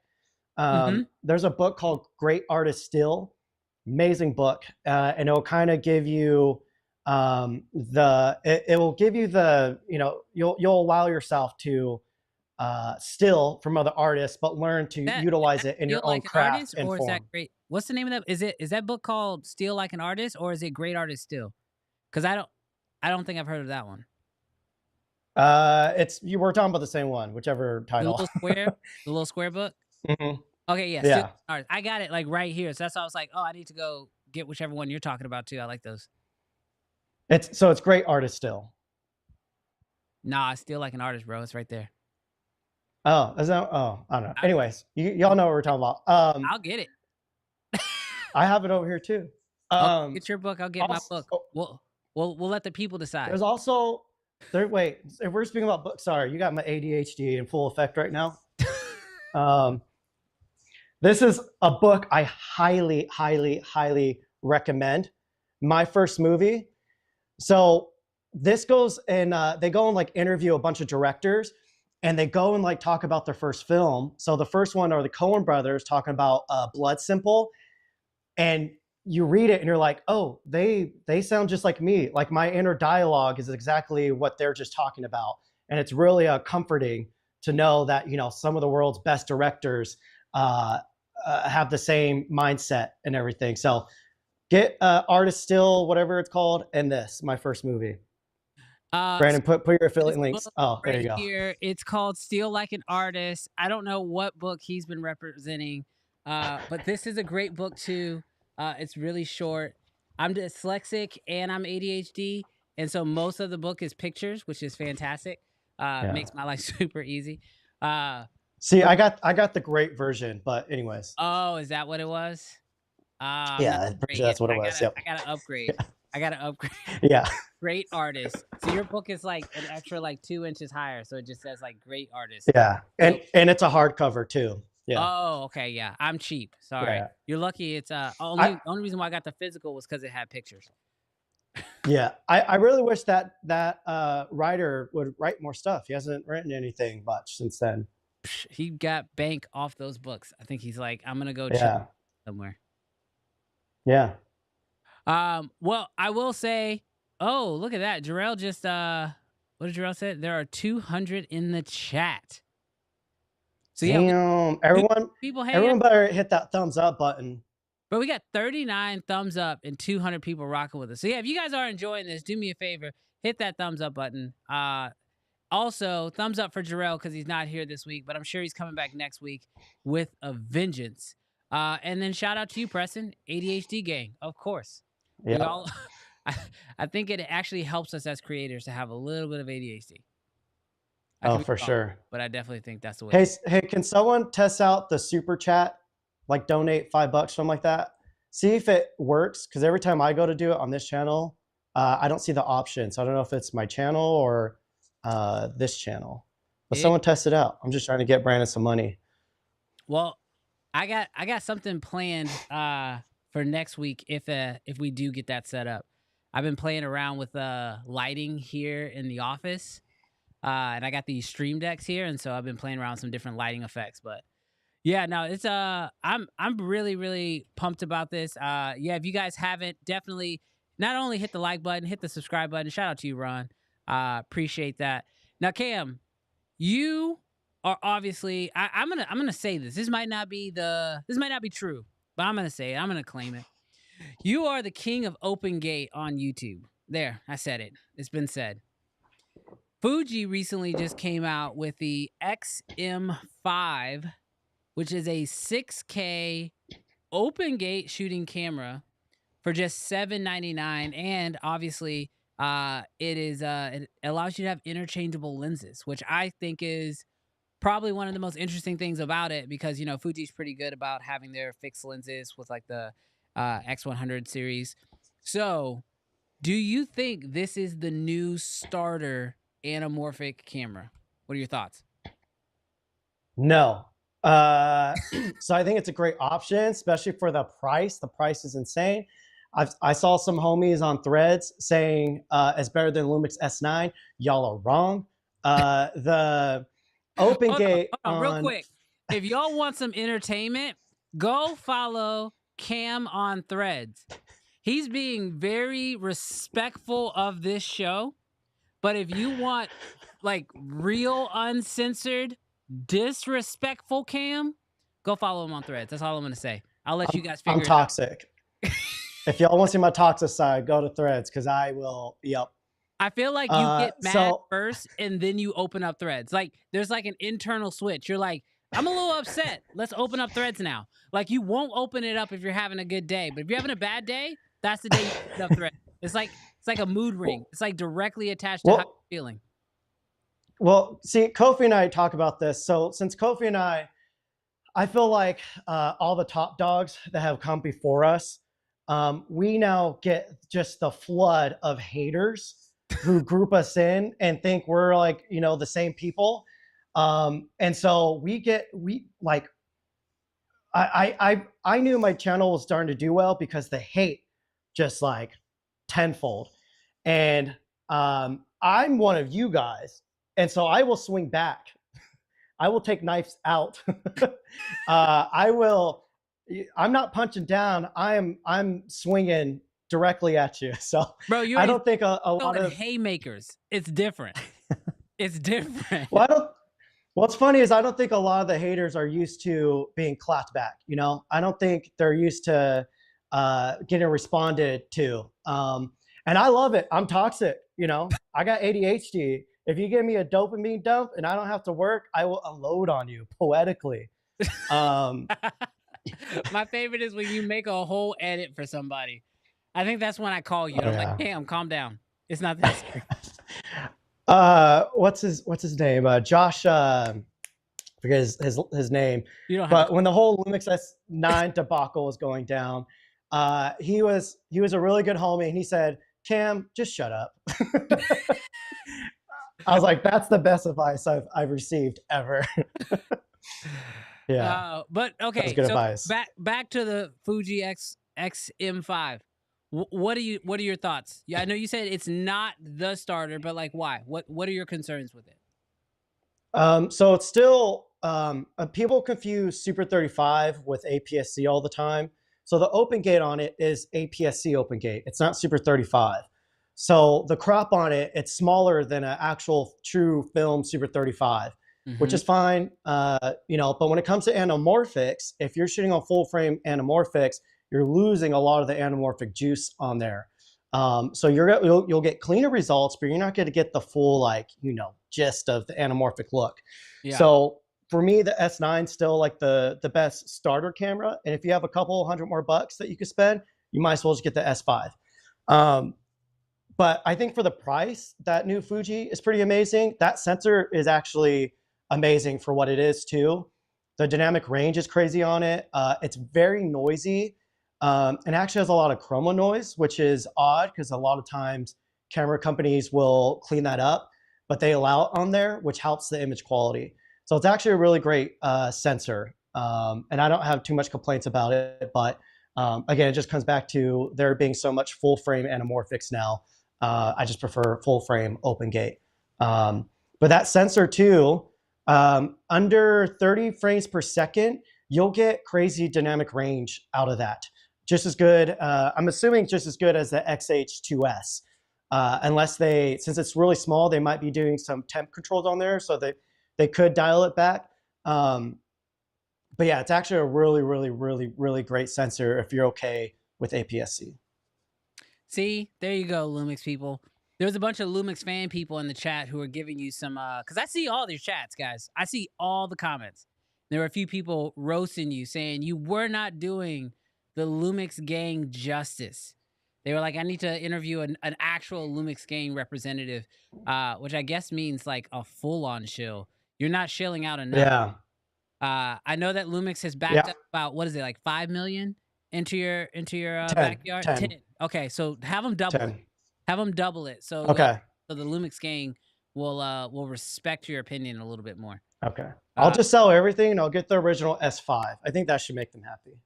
There's a book called Great Artist Still, amazing book, and it'll kind of give you it will give you the, you'll allow yourself to still from other artists, but learn to utilize it in your own craft and or form. is that great? What's the name of that? Is that book called Steal Like an Artist, or is it Great Artist Still? Because I don't think I've heard of that one. You were talking about the same one, whichever title. The little square book. Okay, yeah. Still Artist. I got it like right here, so that's why I was like, oh, I need to go get whichever one you're talking about too. I like those. It's Great Artist Still. Nah, Steal Like an Artist, bro. It's right there. Oh, is that? Oh, I don't know. Anyways, y'all know what we're talking about. I'll get it. I have it over here too. Get your book. I'll get my book. We'll let the people decide. There's also wait, if we're speaking about books, sorry, you got my ADHD in full effect right now. This is a book I highly, highly, highly recommend. My First Movie. So this goes and they go and like interview a bunch of directors, and they go and like talk about their first film. So the first one are the Coen brothers talking about Blood Simple, and you read it and you're like, oh, they sound just like me. Like my inner dialogue is exactly what they're just talking about, and it's really comforting to know that some of the world's best directors have the same mindset and everything. So get Artist Still, whatever it's called, and this My First Movie. Brandon, put your affiliate links. Oh, there you go. Here, it's called Steal Like an Artist. I don't know what book he's been representing, but this is a great book too. It's really short. I'm dyslexic and I'm ADHD, and so most of the book is pictures, which is fantastic. Makes my life super easy. See, I got the great version, but anyways. Oh, is that what it was? Yeah, that's what it was. I gotta upgrade. Yeah. I gotta upgrade. Yeah. Great Artist. So your book is like an extra like 2 inches higher, so it just says like Great Artist. Yeah, and it's a hardcover too. Yeah. Oh, okay. Yeah, I'm cheap. Sorry. Yeah. You're lucky. It's only reason why I got the physical was because it had pictures. Yeah, I really wish that writer would write more stuff. He hasn't written anything much since then. He got bank off those books. I think he's like, I'm gonna go chill somewhere. Yeah. Well, I will say, oh, look at that. Jarrell just what did Jarrell say? There are 200 in the chat. So yeah, damn, everyone better hit that thumbs up button. But we got 39 thumbs up and 200 people rocking with us. So yeah, if you guys are enjoying this, do me a favor, hit that thumbs up button. Also, thumbs up for Jarrell because he's not here this week, but I'm sure he's coming back next week with a vengeance. And then shout out to you, Preston, ADHD gang, of course. Yeah. I think it actually helps us as creators to have a little bit of ADHD. Oh, for sure. But I definitely think that's the way. Hey, can someone test out the super chat? Like donate $5, something like that. See if it works, because every time I go to do it on this channel, I don't see the option. So I don't know if it's my channel or this channel. But someone test it out. I'm just trying to get Brandon some money. Well, I got something planned for next week if we do get that set up. I've been playing around with lighting here in the office, and I got these stream decks here, and so I've been playing around with some different lighting effects. But yeah, no, it's I'm really, really pumped about this. Yeah, if you guys haven't, definitely not only hit the like button, hit the subscribe button. Shout out to you, Ron. Appreciate that. Now, Cam, you are obviously I'm gonna say this. This might not be true, but I'm gonna say it. I'm gonna claim it. You are the king of open gate on YouTube. There, I said it. It's been said. Fuji recently just came out with the XM5, which is a 6K open gate shooting camera for just $799, and obviously it allows you to have interchangeable lenses, which I think is probably one of the most interesting things about it, because Fuji's pretty good about having their fixed lenses with like the X100 series. So do you think this is the new starter anamorphic camera? What are your thoughts? No, So I think it's a great option, especially for the price. The price is insane. I saw some homies on Threads saying it's better than Lumix S9. Y'all are wrong. The open gate hold on, real quick. If y'all want some entertainment, go follow Cam on Threads. He's being very respectful of this show, but if you want like real uncensored, disrespectful Cam, go follow him on Threads. That's all I'm gonna say. I'll let you guys figure it out. I'm toxic. If y'all want to see my toxic side, go to Threads because I will. Yep. I feel like you get mad first and then you open up Threads. Like there's like an internal switch. You're like, I'm a little upset. Let's open up Threads now. Like you won't open it up if you're having a good day, but if you're having a bad day, that's the day you open up Threads. It's like a mood ring. It's like directly attached to how you're feeling. Well, see, Kofi and I talk about this. So since Kofi and I feel like all the top dogs that have come before us, we now get just the flood of haters who group us in and think we're like, you know, the same people. And so I knew my channel was starting to do well because the hate just like tenfold. And I'm one of you guys. And so I will swing back. I will take knives out. I'm not punching down. I'm swinging directly at you. So bro, I don't think a lot of haymakers. It's different. It's different. What's funny is I don't think a lot of the haters are used to being clapped back. You know, I don't think they're used to getting responded to. And I love it. I'm toxic. You know, I got ADHD. If you give me a dopamine dump and I don't have to work, I will unload on you poetically. My favorite is when you make a whole edit for somebody. I think that's when I call you. I'm like, damn, calm down. It's not that serious. What's his name? Josh. I forget his name. But when the whole Lumix S9 debacle was going down, he was a really good homie, and he said, "Cam, just shut up." I was like, that's the best advice I've received ever. Yeah. But okay, good so advice. back to the Fuji XM5. What are your thoughts? Yeah, I know you said it's not the starter, but like why? What are your concerns with it? So it's still people confuse Super 35 with APS-C all the time. So the open gate on it is APS-C open gate. It's not Super 35. So the crop on it, it's smaller than an actual true film Super 35, which is fine. You know, but when it comes to anamorphics, if you're shooting on full frame anamorphics, you're losing a lot of the anamorphic juice on there. So you'll get cleaner results, but you're not going to get the full, like, you know, gist of the anamorphic look. Yeah. So for me, the S9 is still like the best starter camera. And if you have a couple $100 more that you could spend, you might as well just get the S5. But I think for the price, that new Fuji is pretty amazing. That sensor is actually amazing for what it is too. The dynamic range is crazy on it. It's very noisy. And actually has a lot of chroma noise, which is odd because a lot of times camera companies will clean that up, but they allow it on there, which helps the image quality. So it's actually a really great sensor. And I don't have too much complaints about it, but again, it just comes back to there being so much full frame anamorphics now. I just prefer full frame open gate. But that sensor too, under 30 frames per second, you'll get crazy dynamic range out of that. Just as good, I'm assuming just as good as the XH2S. Unless since it's really small, they might be doing some temp controls on there, so they could dial it back. But yeah, it's actually a really, really, really, really great sensor if you're okay with APS-C. See, there you go, Lumix people. There's a bunch of Lumix fan people in the chat who are giving you some, because I see all these chats, guys. I see all the comments. There were a few people roasting you, saying you were not doing the Lumix gang justice. They were like, I need to interview an actual Lumix gang representative, which I guess means like a full-on shill. You're not shilling out enough. Yeah. I know that Lumix has backed up about, what is it, like 5 million into your backyard? 10. Okay, so have them double it. Have them double it. So, so the Lumix gang will respect your opinion a little bit more. Okay. I'll just sell everything and I'll get the original S5. I think that should make them happy.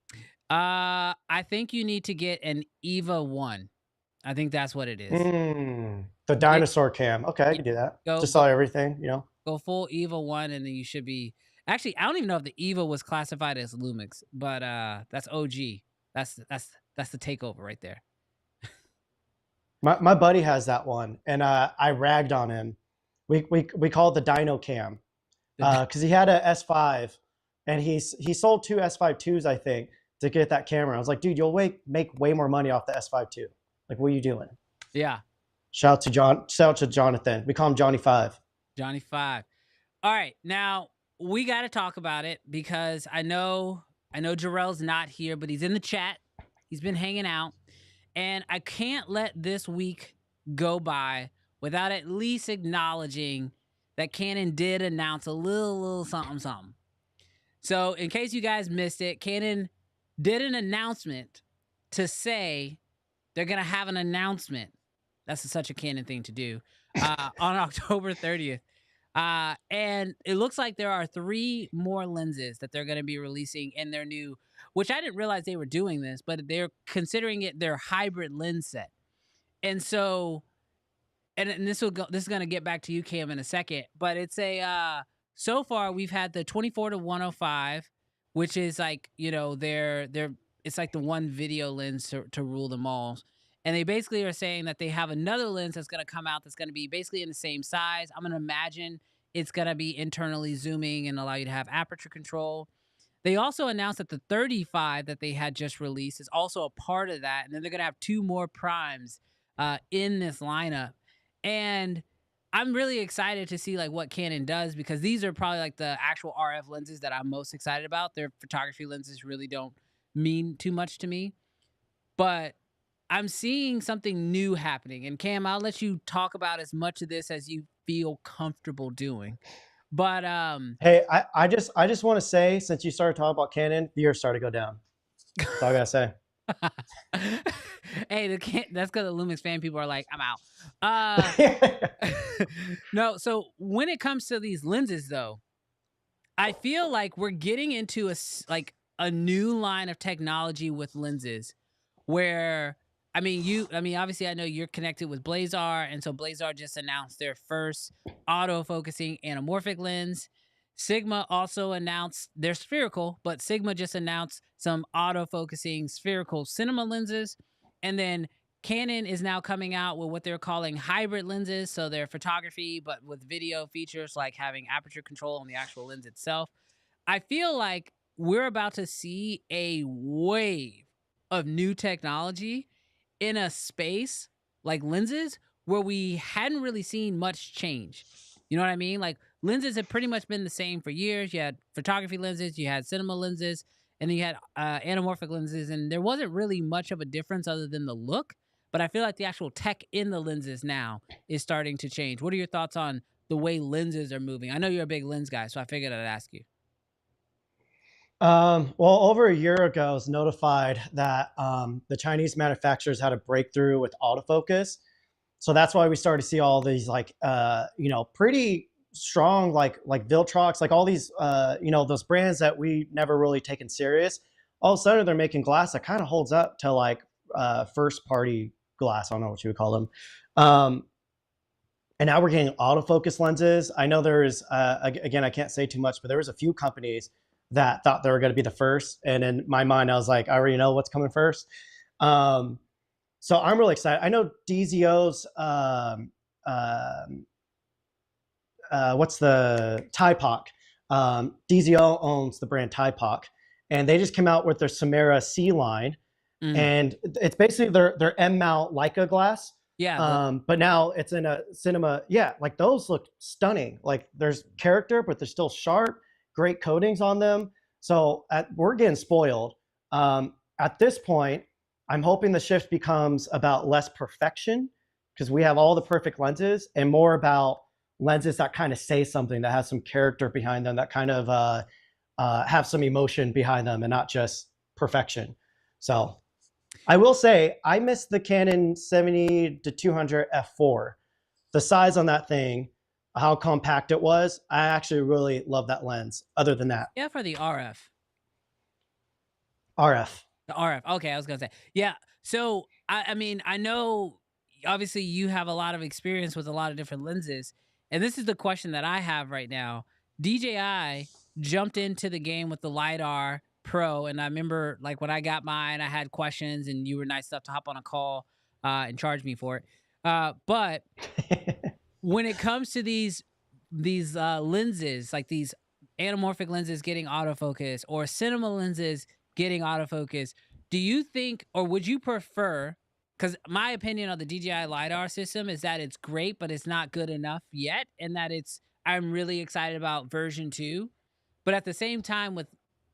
I think you need to get an EVA 1. I think that's what it is. The dinosaur cam. Okay, I can do that. Just sell everything, you know. Go full EVA 1 and then you should be. Actually, I don't even know if the EVA was classified as Lumix, but that's OG. That's the takeover right there. My buddy has that one, and I ragged on him. We call it the Dino Cam because he had a S5, and he sold 2 S5 IIs, I think, to get that camera. I was like, dude, you'll make way more money off the S5 II. Like, what are you doing? Yeah. Shout out to Jonathan. We call him Johnny 5. Johnny 5. All right, now we got to talk about it because I know Jarrell's not here, but he's in the chat. He's been hanging out. And I can't let this week go by without at least acknowledging that Canon did announce a little something. So in case you guys missed it, Canon did an announcement to say they're going to have an announcement. That's such a Canon thing to do on October 30th. And it looks like there are 3 more lenses that they're going to be releasing in their new, which I didn't realize they were doing this, but they're considering it their hybrid lens set. And so, and this is going to get back to you, Cam, in a second, but it's so far we've had the 24-105, which is like, you know, it's like the one video lens to rule them all. And they basically are saying that they have another lens that's going to come out that's going to be basically in the same size. I'm going to imagine it's going to be internally zooming and allow you to have aperture control. They also announced that the 35 that they had just released is also a part of that. And then they're going to have 2 more primes in this lineup. And I'm really excited to see like what Canon does because these are probably like the actual RF lenses that I'm most excited about. Their photography lenses really don't mean too much to me. But I'm seeing something new happening. And Cam, I'll let you talk about as much of this as you feel comfortable doing. But hey, I just want to say, since you started talking about Canon, viewers started to go down. That's all I gotta say. Hey, that's because the Lumix fan people are like, I'm out. No, so when it comes to these lenses, though, I feel like we're getting into a new line of technology with lenses where obviously I know you're connected with Blazar, and so Blazar just announced their first auto-focusing anamorphic lens. Sigma also announced they're spherical, but Sigma just announced some auto-focusing spherical cinema lenses. And then Canon is now coming out with what they're calling hybrid lenses, so they're photography, but with video features like having aperture control on the actual lens itself. I feel like we're about to see a wave of new technology in a space like lenses where we hadn't really seen much change. You know what I mean? Like lenses have pretty much been the same for years. You had photography lenses, you had cinema lenses, and then you had anamorphic lenses, and there wasn't really much of a difference other than the look. But I feel like the actual tech in the lenses now is starting to change. What are your thoughts on the way lenses are moving? I know you're a big lens guy, so I figured I'd ask you. Well, over a year ago, I was notified that the Chinese manufacturers had a breakthrough with autofocus. So that's why we started to see all these pretty strong like Viltrox, like all these those brands that we never really taken serious. All of a sudden they're making glass that kind of holds up to like first party glass. I don't know what you would call them. And now we're getting autofocus lenses. I know there's again, I can't say too much, but there was a few companies that thought they were going to be the first. And in my mind, I was like, I already know what's coming first. So I'm really excited. I know DZO's, what's the Typoc? DZO owns the brand Typoc, and they just came out with their Samara C line. Mm-hmm. And it's basically their M mount Leica glass. Yeah. But now it's in a cinema. Yeah. Like those look stunning. Like there's character, but they're still sharp. Great coatings on them. So we're getting spoiled. At this point, I'm hoping the shift becomes about less perfection because we have all the perfect lenses and more about lenses that kind of say something, that has some character behind them, that kind of have some emotion behind them and not just perfection. So I will say I missed the Canon 70-200 f4. The size on that thing how compact it was. I actually really love that lens. Other than that, Yeah, for the RF. RF. The RF. Okay, I was gonna say. Yeah. So I mean, I know obviously you have a lot of experience with a lot of different lenses, and this is the question that I have right now. DJI jumped into the game with the LiDAR Pro, and I remember like when I got mine, I had questions, and you were nice enough to hop on a call and charge me for it. But when it comes to these lenses, like these anamorphic lenses getting autofocus or cinema lenses getting autofocus, do you think, or would you prefer? Because my opinion on the DJI LiDAR system is that it's great, but it's not good enough yet, and that I'm really excited about version 2. But at the same time,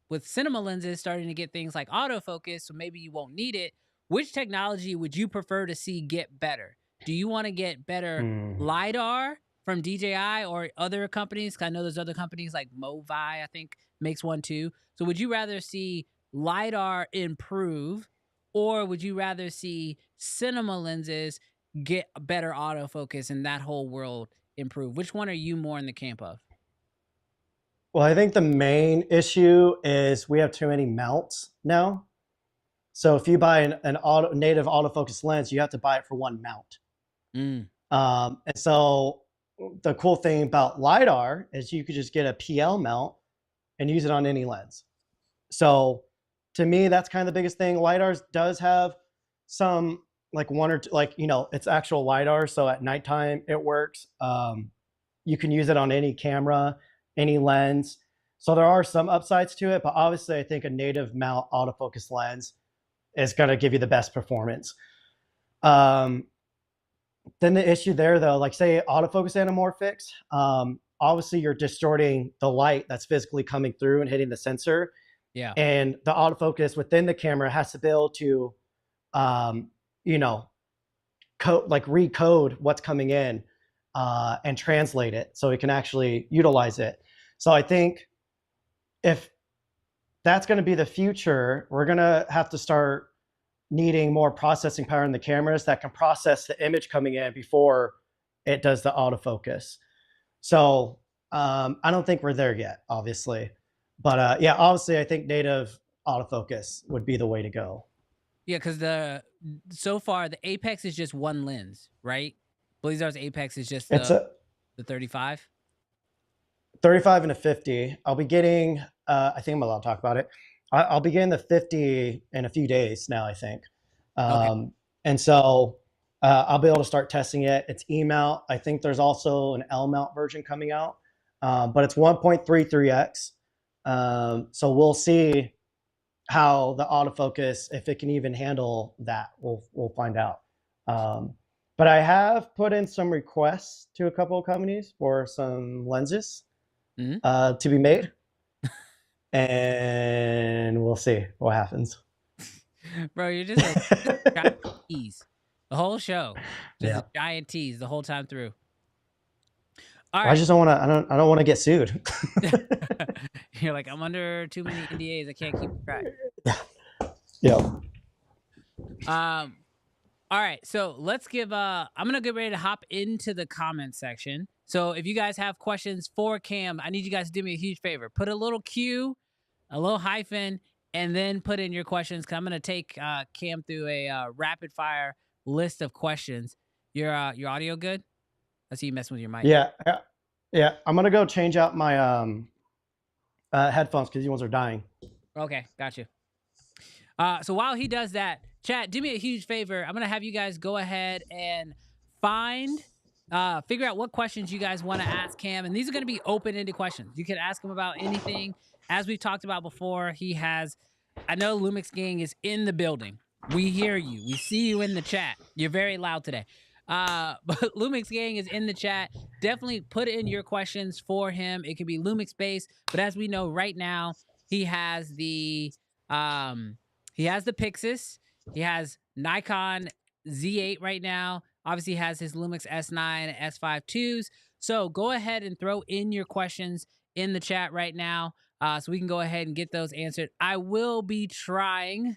with cinema lenses starting to get things like autofocus, so maybe you won't need it. Which technology would you prefer to see get better? Do you want to get better LiDAR from DJI or other companies? 'Cause I know there's other companies like Movi, I think, makes one too. So would you rather see LiDAR improve, or would you rather see cinema lenses get better autofocus and that whole world improve? Which one are you more in the camp of? Well, I think the main issue is we have too many mounts now. So if you buy an native autofocus lens, you have to buy it for one mount. And so the cool thing about LiDAR is you could just get a PL mount and use it on any lens. So to me, that's kind of the biggest thing. LiDAR does have some like one or two, like, you know, it's actual LiDAR. So at nighttime it works. You can use it on any camera, any lens. So there are some upsides to it, but obviously I think a native mount autofocus lens is going to give you the best performance. Then the issue there though, like say autofocus anamorphics, obviously you're distorting the light that's physically coming through and hitting the sensor. Yeah. And the autofocus within the camera has to be able to, you know, recode what's coming in and translate it so we can actually utilize it. So I think if that's going to be the future, we're going to have to start needing more processing power in the cameras that can process the image coming in before it does the autofocus. So I don't think we're there yet, obviously. But yeah, obviously I think native autofocus would be the way to go. Yeah, because so far the Apex is just one lens, right? Blizzard's Apex is just the 35. 35 and a 50. I'll be getting, I think I'm allowed to talk about it. I'll be getting the 50 in a few days now, I think. Okay. And so I'll be able to start testing it. It's E-mount. I think there's also an L-mount version coming out, but it's 1.33x. So we'll see how the autofocus, if it can even handle that, we'll find out. But I have put in some requests to a couple of companies for some lenses to be made. And we'll see what happens. Bro, you're just a giant tease the whole show. Just a giant tease the whole time through. All right. I just don't want to. I don't want to get sued. You're like, I'm under too many NDAs. I can't keep track. Yeah. All right. So let's give. I'm gonna get ready to hop into the comment section. So if you guys have questions for Cam, I need you guys to do me a huge favor. Put a little Q, a little hyphen, and then put in your questions. Cause I'm gonna take Cam through a rapid fire list of questions. Your audio good? I see you messing with your mic. Yeah. I'm gonna go change out my headphones because these ones are dying. Okay, got you. So while he does that, chat, do me a huge favor. I'm gonna have you guys go ahead and figure out what questions you guys want to ask Cam, and these are gonna be open-ended questions. You can ask him about anything. As we've talked about before, I know Lumix Gang is in the building. We hear you. We see you in the chat. You're very loud today. But Lumix Gang is in the chat. Definitely put in your questions for him. It could be Lumix based, but as we know right now, he has the Pyxis. He has Nikon Z8 right now. Obviously, he has his Lumix S9 and S5 IIs. So go ahead and throw in your questions in the chat right now, so we can go ahead and get those answered. I will be trying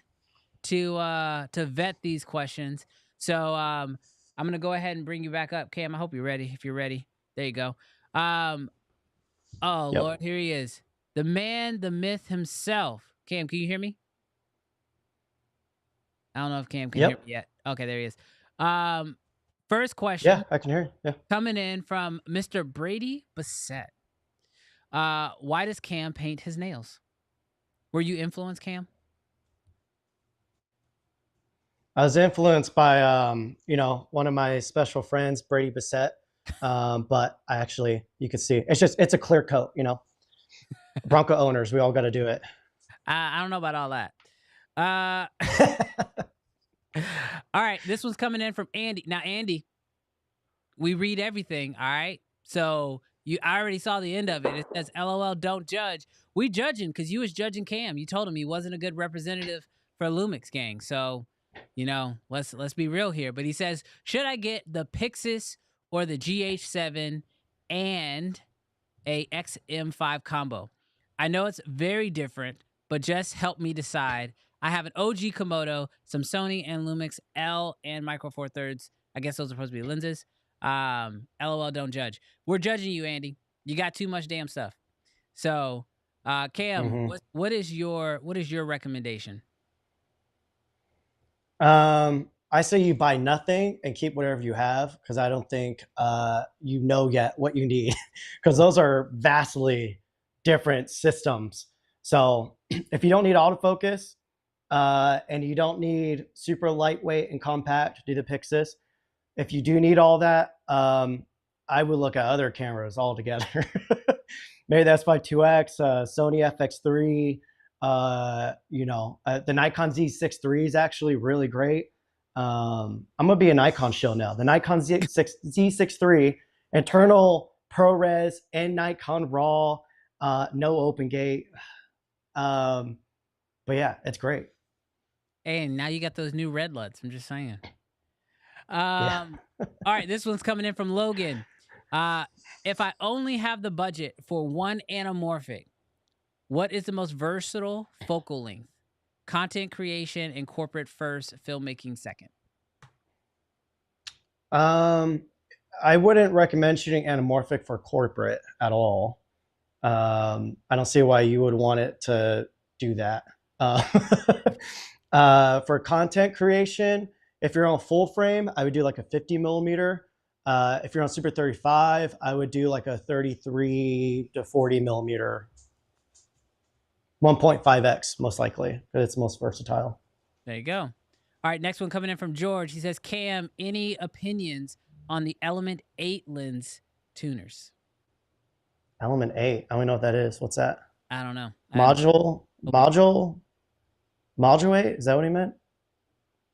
to vet these questions. So I'm gonna go ahead and bring you back up, Cam. I hope you're ready. If you're ready, there you go. Oh Yep. Lord, here he is. The man, the myth himself. Cam, can you hear me? I don't know if Cam can hear me yet. Okay, there he is. First question. Yeah, I can hear you. Yeah. Coming in from Mr. Brady Bassett. Why does Cam paint his nails? Were you influenced, Cam? I was influenced by, you know, one of my special friends, Brady Bassett. But I actually, you can see, it's a clear coat, you know. Bronco owners, we all got to do it. I don't know about all that. All right, this one's coming in from Andy. Now, Andy, we read everything, all right? So I already saw the end of it. It says, LOL, don't judge. We judging because you was judging Cam. You told him he wasn't a good representative for Lumix gang. So, you know, let's be real here. But he says, should I get the Pyxis or the GH7 and a XM5 combo? I know it's very different, but just help me decide. I have an OG Komodo, some Sony and Lumix L and Micro Four Thirds. I guess those are supposed to be lenses. LOL, don't judge. We're judging you, Andy. You got too much damn stuff. So, Cam, what is your recommendation? I say you buy nothing and keep whatever you have, because I don't think you know yet what you need, because those are vastly different systems. So if you don't need autofocus and you don't need super lightweight and compact, do the Pyxis. If you do need all that, I would look at other cameras altogether. Maybe that's by 2X, Sony FX3, you know, the Nikon Z6 III is actually really great. I'm gonna be a Nikon shill now. The Nikon Z6 III, internal ProRes and Nikon RAW, no open gate. But yeah, it's great. Hey, and now you got those new red LUTs. I'm just saying. Yeah. All right, this one's coming in from Logan. If I only have the budget for one anamorphic, what is the most versatile focal length? Content creation and corporate first, filmmaking second. I wouldn't recommend shooting anamorphic for corporate at all. I don't see why you would want it to do that. For content creation, if you're on full frame, I would do like a 50 millimeter. If you're on Super 35, I would do like a 33 to 40 millimeter. 1.5x most likely, because it's most versatile. There you go. All right, next one coming in from George. He says, Cam, any opinions on the Element 8 lens tuners? Element 8, I don't know what that is. What's that? I don't know. Module 8, is that what he meant?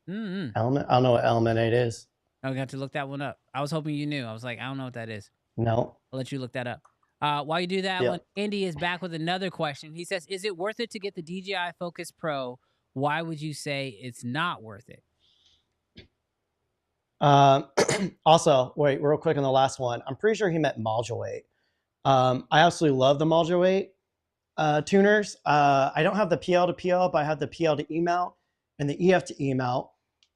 Element, I don't know what Element 8 is. I got to look that one up. I was hoping you knew. I was like, I don't know what that is. No. I'll let you look that up. While you do that, one, Andy is back with another question. He says, is it worth it to get the DJI Focus Pro? Why would you say it's not worth it? Also, wait, real quick on the last one. I'm pretty sure he meant Module 8. I absolutely love the Module 8 tuners. I don't have the PL to PL, but I have the PL to E mount and the EF to E mount.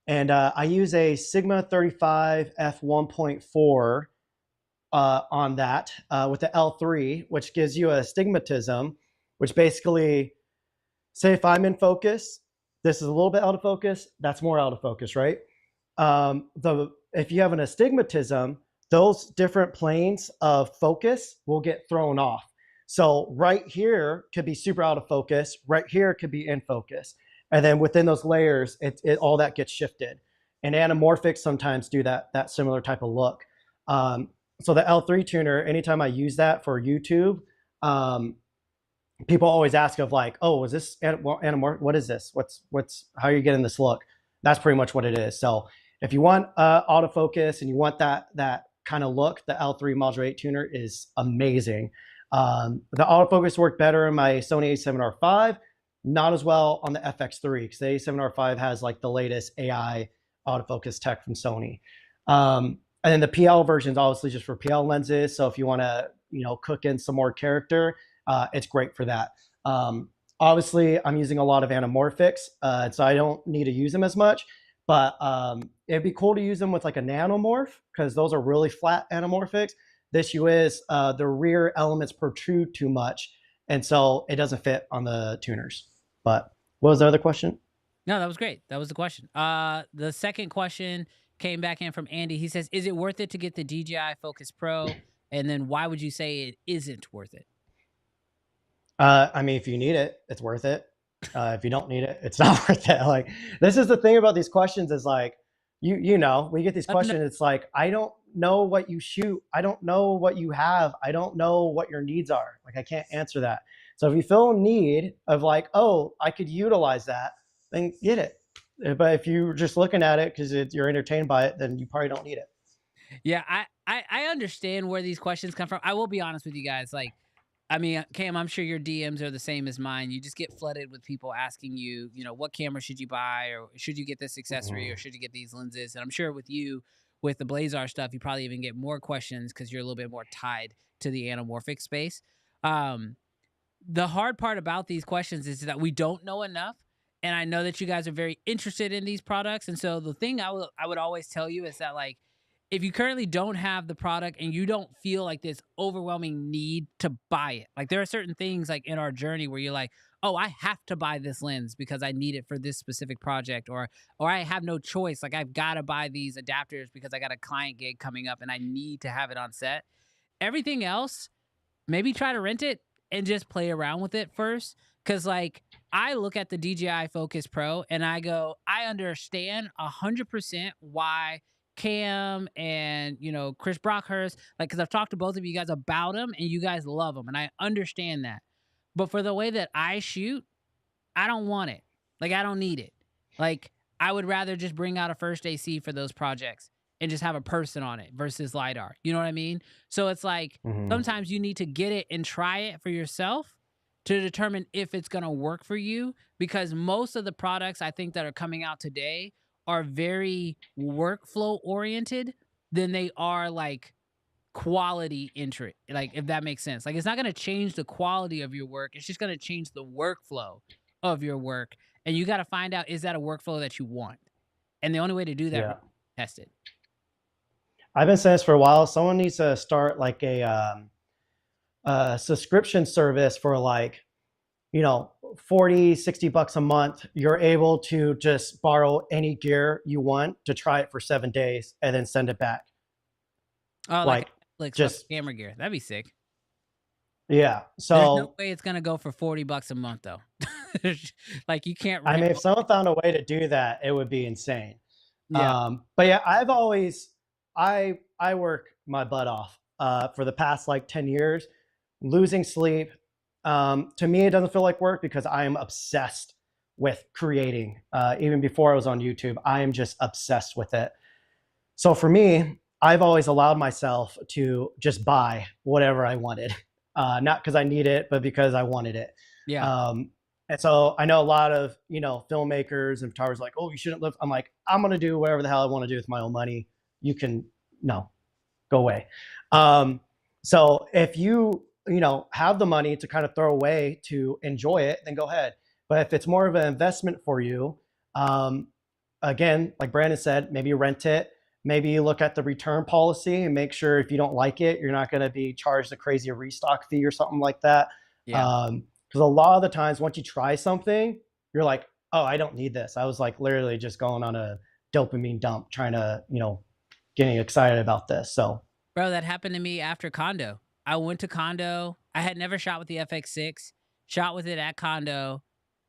And I use a Sigma 35 f1.4 on that with the L3, which gives you a stigmatism, which basically, say if I'm in focus, this is a little bit out of focus, that's more out of focus, right? If you have an astigmatism, those different planes of focus will get thrown off. So right here could be super out of focus, right here could be in focus. And then within those layers, all that gets shifted. And anamorphics sometimes do that similar type of look. So the L3 tuner, anytime I use that for YouTube, people always ask of like, oh, is this anamorphic? What is this? How are you getting this look? That's pretty much what it is. So if you want autofocus and you want that kind of look, the L3 Module 8 tuner is amazing. The autofocus worked better in my Sony a7R5, not as well on the FX3, because the a7R5 has like the latest AI autofocus tech from Sony. And then the PL version is obviously just for PL lenses. So if you want to, cook in some more character, it's great for that. Obviously, I'm using a lot of anamorphics, so I don't need to use them as much. But it'd be cool to use them with like a nanomorph, because those are really flat anamorphics. The issue is the rear elements protrude too much, and so it doesn't fit on the tuners. But what was the other question? No, that was great. That was the question. The second question came back in from Andy. He says, "Is it worth it to get the DJI Focus Pro? And then why would you say it isn't worth it?" I mean, if you need it, it's worth it. If you don't need it, it's not worth it. Like, this is the thing about these questions is like, you know, we get these questions. It's like, I don't know what you shoot. I don't know what you have. I don't know what your needs are. Like, I can't answer that. So if you feel a need of like, oh, I could utilize that, then get it. But if you're just looking at it because you're entertained by it, then you probably don't need it. Yeah, I understand where these questions come from. I will be honest with you guys. Like, I mean, Cam, I'm sure your DMs are the same as mine. You just get flooded with people asking you, you know, what camera should you buy, or should you get this accessory, or should you get these lenses? And I'm sure with you, with the Blazar stuff, you probably even get more questions because you're a little bit more tied to the anamorphic space. The hard part about these questions is that we don't know enough. And I know that you guys are very interested in these products. And so the thing I would always tell you is that, like, if you currently don't have the product and you don't feel like this overwhelming need to buy it, like there are certain things like in our journey where you're like, oh, I have to buy this lens because I need it for this specific project, or I have no choice. Like, I've got to buy these adapters because I got a client gig coming up and I need to have it on set. Everything else, maybe try to rent it and just play around with it first. Cause like, I look at the DJI Focus Pro and I go, I understand 100% why Cam and, you know, Chris Brockhurst, like, because I've talked to both of you guys about them and you guys love them, and I understand that. But for the way that I shoot, I don't want it. Like, I don't need it. Like, I would rather just bring out a first AC for those projects and just have a person on it versus LiDAR. You know what I mean? So it's like, sometimes you need to get it and try it for yourself to determine if it's going to work for you, because most of the products I think that are coming out today are very workflow oriented than they are like quality entry. Like, if that makes sense. Like, it's not going to change the quality of your work. It's just going to change the workflow of your work. And you got to find out, is that a workflow that you want? And the only way to do that is test it. I've been saying this for a while. Someone needs to start like a subscription service for like, you know, 40, 60 bucks a month. You're able to just borrow any gear you want to try it for 7 days and then send it back. Oh, like just camera gear. That'd be sick. Yeah. So there's no way it's gonna go for 40 bucks a month though. Like, you can't. I mean, if someone found a way to do that, it would be insane. Yeah. But yeah, I've always, I work my butt off for the past like 10 years, losing sleep. To me, it doesn't feel like work because I am obsessed with creating. Even before I was on YouTube, I am just obsessed with it. So for me, I've always allowed myself to just buy whatever I wanted, not because I need it, but because I wanted it. Yeah. And so I know a lot of, you know, filmmakers and photographers like, oh, you shouldn't live. I'm like, I'm going to do whatever the hell I want to do with my own money. You can, no, go away. So if you know, have the money to kind of throw away to enjoy it, then go ahead. But if it's more of an investment for you, again, like Brandon said, maybe rent it. Maybe you look at the return policy and make sure if you don't like it, you're not going to be charged a crazy restock fee or something like that. Yeah. Because a lot of the times once you try something, you're like, oh, I don't need this. I was like literally just going on a dopamine dump trying to, you know, getting excited about this. So, bro, that happened to me after Condo. I went to Condo. I had never shot with the FX6, shot with it at Condo,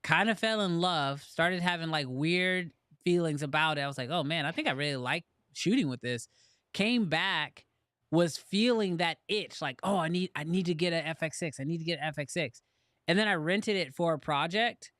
kind of fell in love, started having like weird feelings about it. I was like, oh man, I think I really like shooting with this. Came back, was feeling that itch, like, oh, I need to get an FX6. I need to get an FX6. And then I rented it for a project.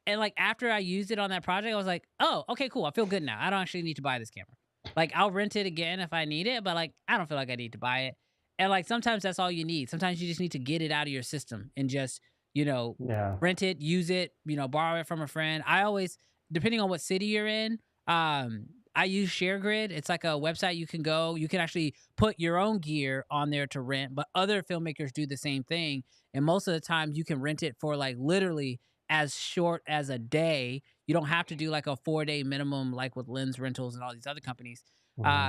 And like, after I used it on that project, I was like, oh, okay, cool. I feel good now. I don't actually need to buy this camera. Like, I'll rent it again if I need it, but like, I don't feel like I need to buy it. And like, sometimes that's all you need. Sometimes you just need to get it out of your system and just, you know, rent it, use it, you know, borrow it from a friend. I always, depending on what city you're in, I use ShareGrid. It's like a website you can go. You can actually put your own gear on there to rent, but other filmmakers do the same thing. And most of the time you can rent it for like literally as short as a day. You don't have to do like a 4-day minimum like with Lens Rentals and all these other companies,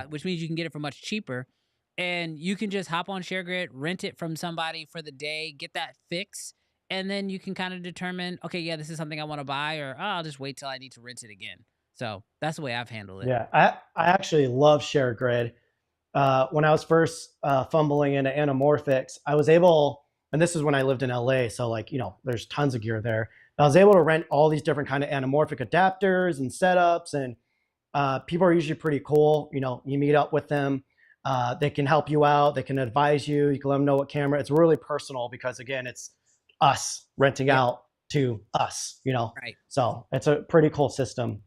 which means you can get it for much cheaper. and you can just hop on ShareGrid, rent it from somebody for the day, get that fix, and then you can kind of determine, okay, yeah, this is something I want to buy, or oh, I'll just wait till I need to rent it again. So that's the way I've handled it. Yeah, I actually love ShareGrid. When I was first fumbling into Anamorphics, I was able, and this is when I lived in LA, so like, there's tons of gear there. I was able to rent all these different kind of anamorphic adapters and setups, and people are usually pretty cool. You meet up with them. They can help you out. They can advise you. You can let them know what camera. It's really personal because, again, it's us renting out to us, Right. So it's a pretty cool system.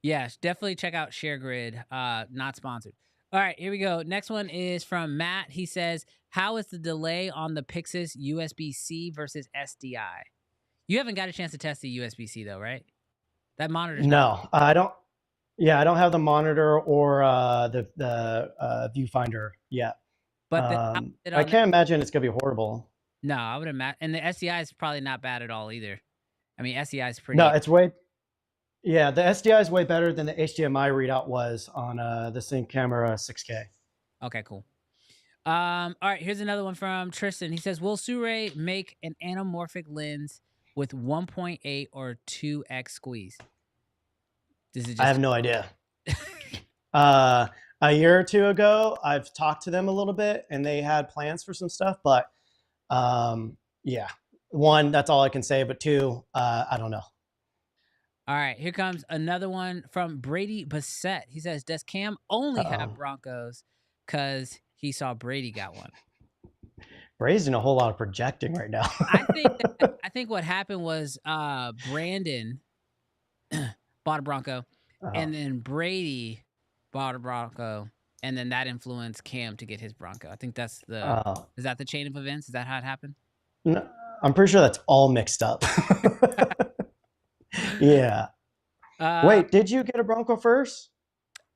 Yes, definitely check out ShareGrid. Not sponsored. All right, here we go. Next one is from Matt. He says, how is the delay on the Pyxis USB-C versus SDI? You haven't got a chance to test the USB-C though, right? That monitor's No, I don't. Yeah, I don't have the monitor or the viewfinder yet. But I can't imagine it's gonna be horrible. No, I would imagine. And the SDI is probably not bad at all either. I mean, SDI is pretty. No, it's way. Yeah, the SDI is way better than the HDMI readout was on the same camera 6K. Okay, cool. All right, here's another one from Tristan. He says, will Sure make an anamorphic lens with 1.8 or 2x squeeze? I have no idea. A year or two ago, I've talked to them a little bit, and they had plans for some stuff. But yeah, one, that's all I can say. But two, I don't know. All right, here comes another one from Brady Bassett. He says, does Cam only have Broncos because he saw Brady got one? Brady's doing a whole lot of projecting right now. I think what happened was Brandon bought a Bronco, and then Brady bought a Bronco, and then that influenced Cam to get his Bronco. I think that's is that the chain of events? Is that how it happened? No, I'm pretty sure that's all mixed up. Yeah. Wait, did you get a Bronco first?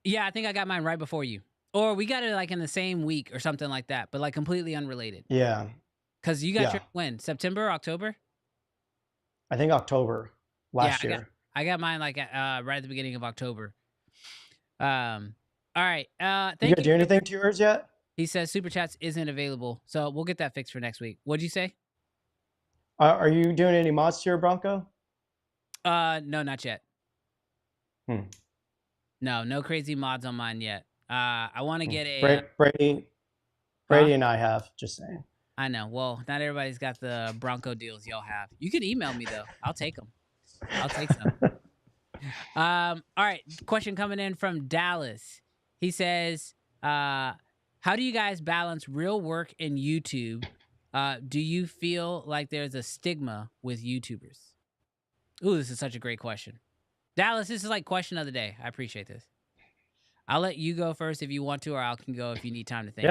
Yeah, I think I got mine right before you. Or we got it like in the same week or something like that, but like completely unrelated. Yeah. Because you got your when? September, October? I think October last year. I got mine like right at the beginning of October. All right. Thank you. You do anything to yours yet? He says Super Chats isn't available, so we'll get that fixed for next week. What'd you say? Are you doing any mods to your Bronco? No, not yet. No crazy mods on mine yet. I want to get a Brady and I have, just saying. I know. Well, not everybody's got the Bronco deals y'all have. You can email me though. I'll take them. I'll take some. All right. Question coming in from Dallas. He says, how do you guys balance real work and YouTube? Do you feel like there's a stigma with YouTubers? Ooh, this is such a great question. Dallas, this is like question of the day. I appreciate this. I'll let you go first if you want to, or I can go if you need time to think.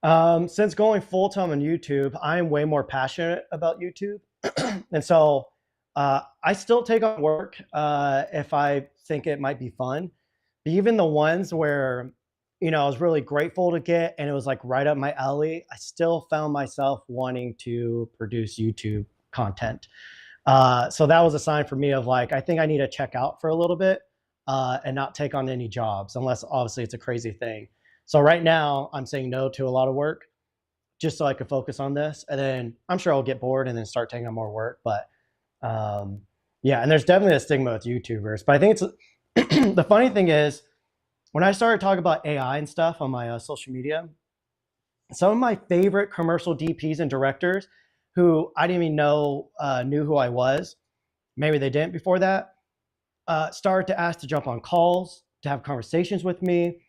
Yeah. Since going full-time on YouTube, I'm way more passionate about YouTube. And so I still take on work if I think it might be fun. But even the ones where, I was really grateful to get, and it was like right up my alley, I still found myself wanting to produce YouTube content. So that was a sign for me of like, I think I need to check out for a little bit and not take on any jobs, unless obviously it's a crazy thing. So right now I'm saying no to a lot of work just so I could focus on this. And then I'm sure I'll get bored and then start taking on more work. But yeah, and there's definitely a stigma with YouTubers. But I think it's the funny thing is when I started talking about AI and stuff on my social media, some of my favorite commercial DPs and directors who I didn't even know knew who I was, maybe they didn't before that, started to ask to jump on calls, to have conversations with me.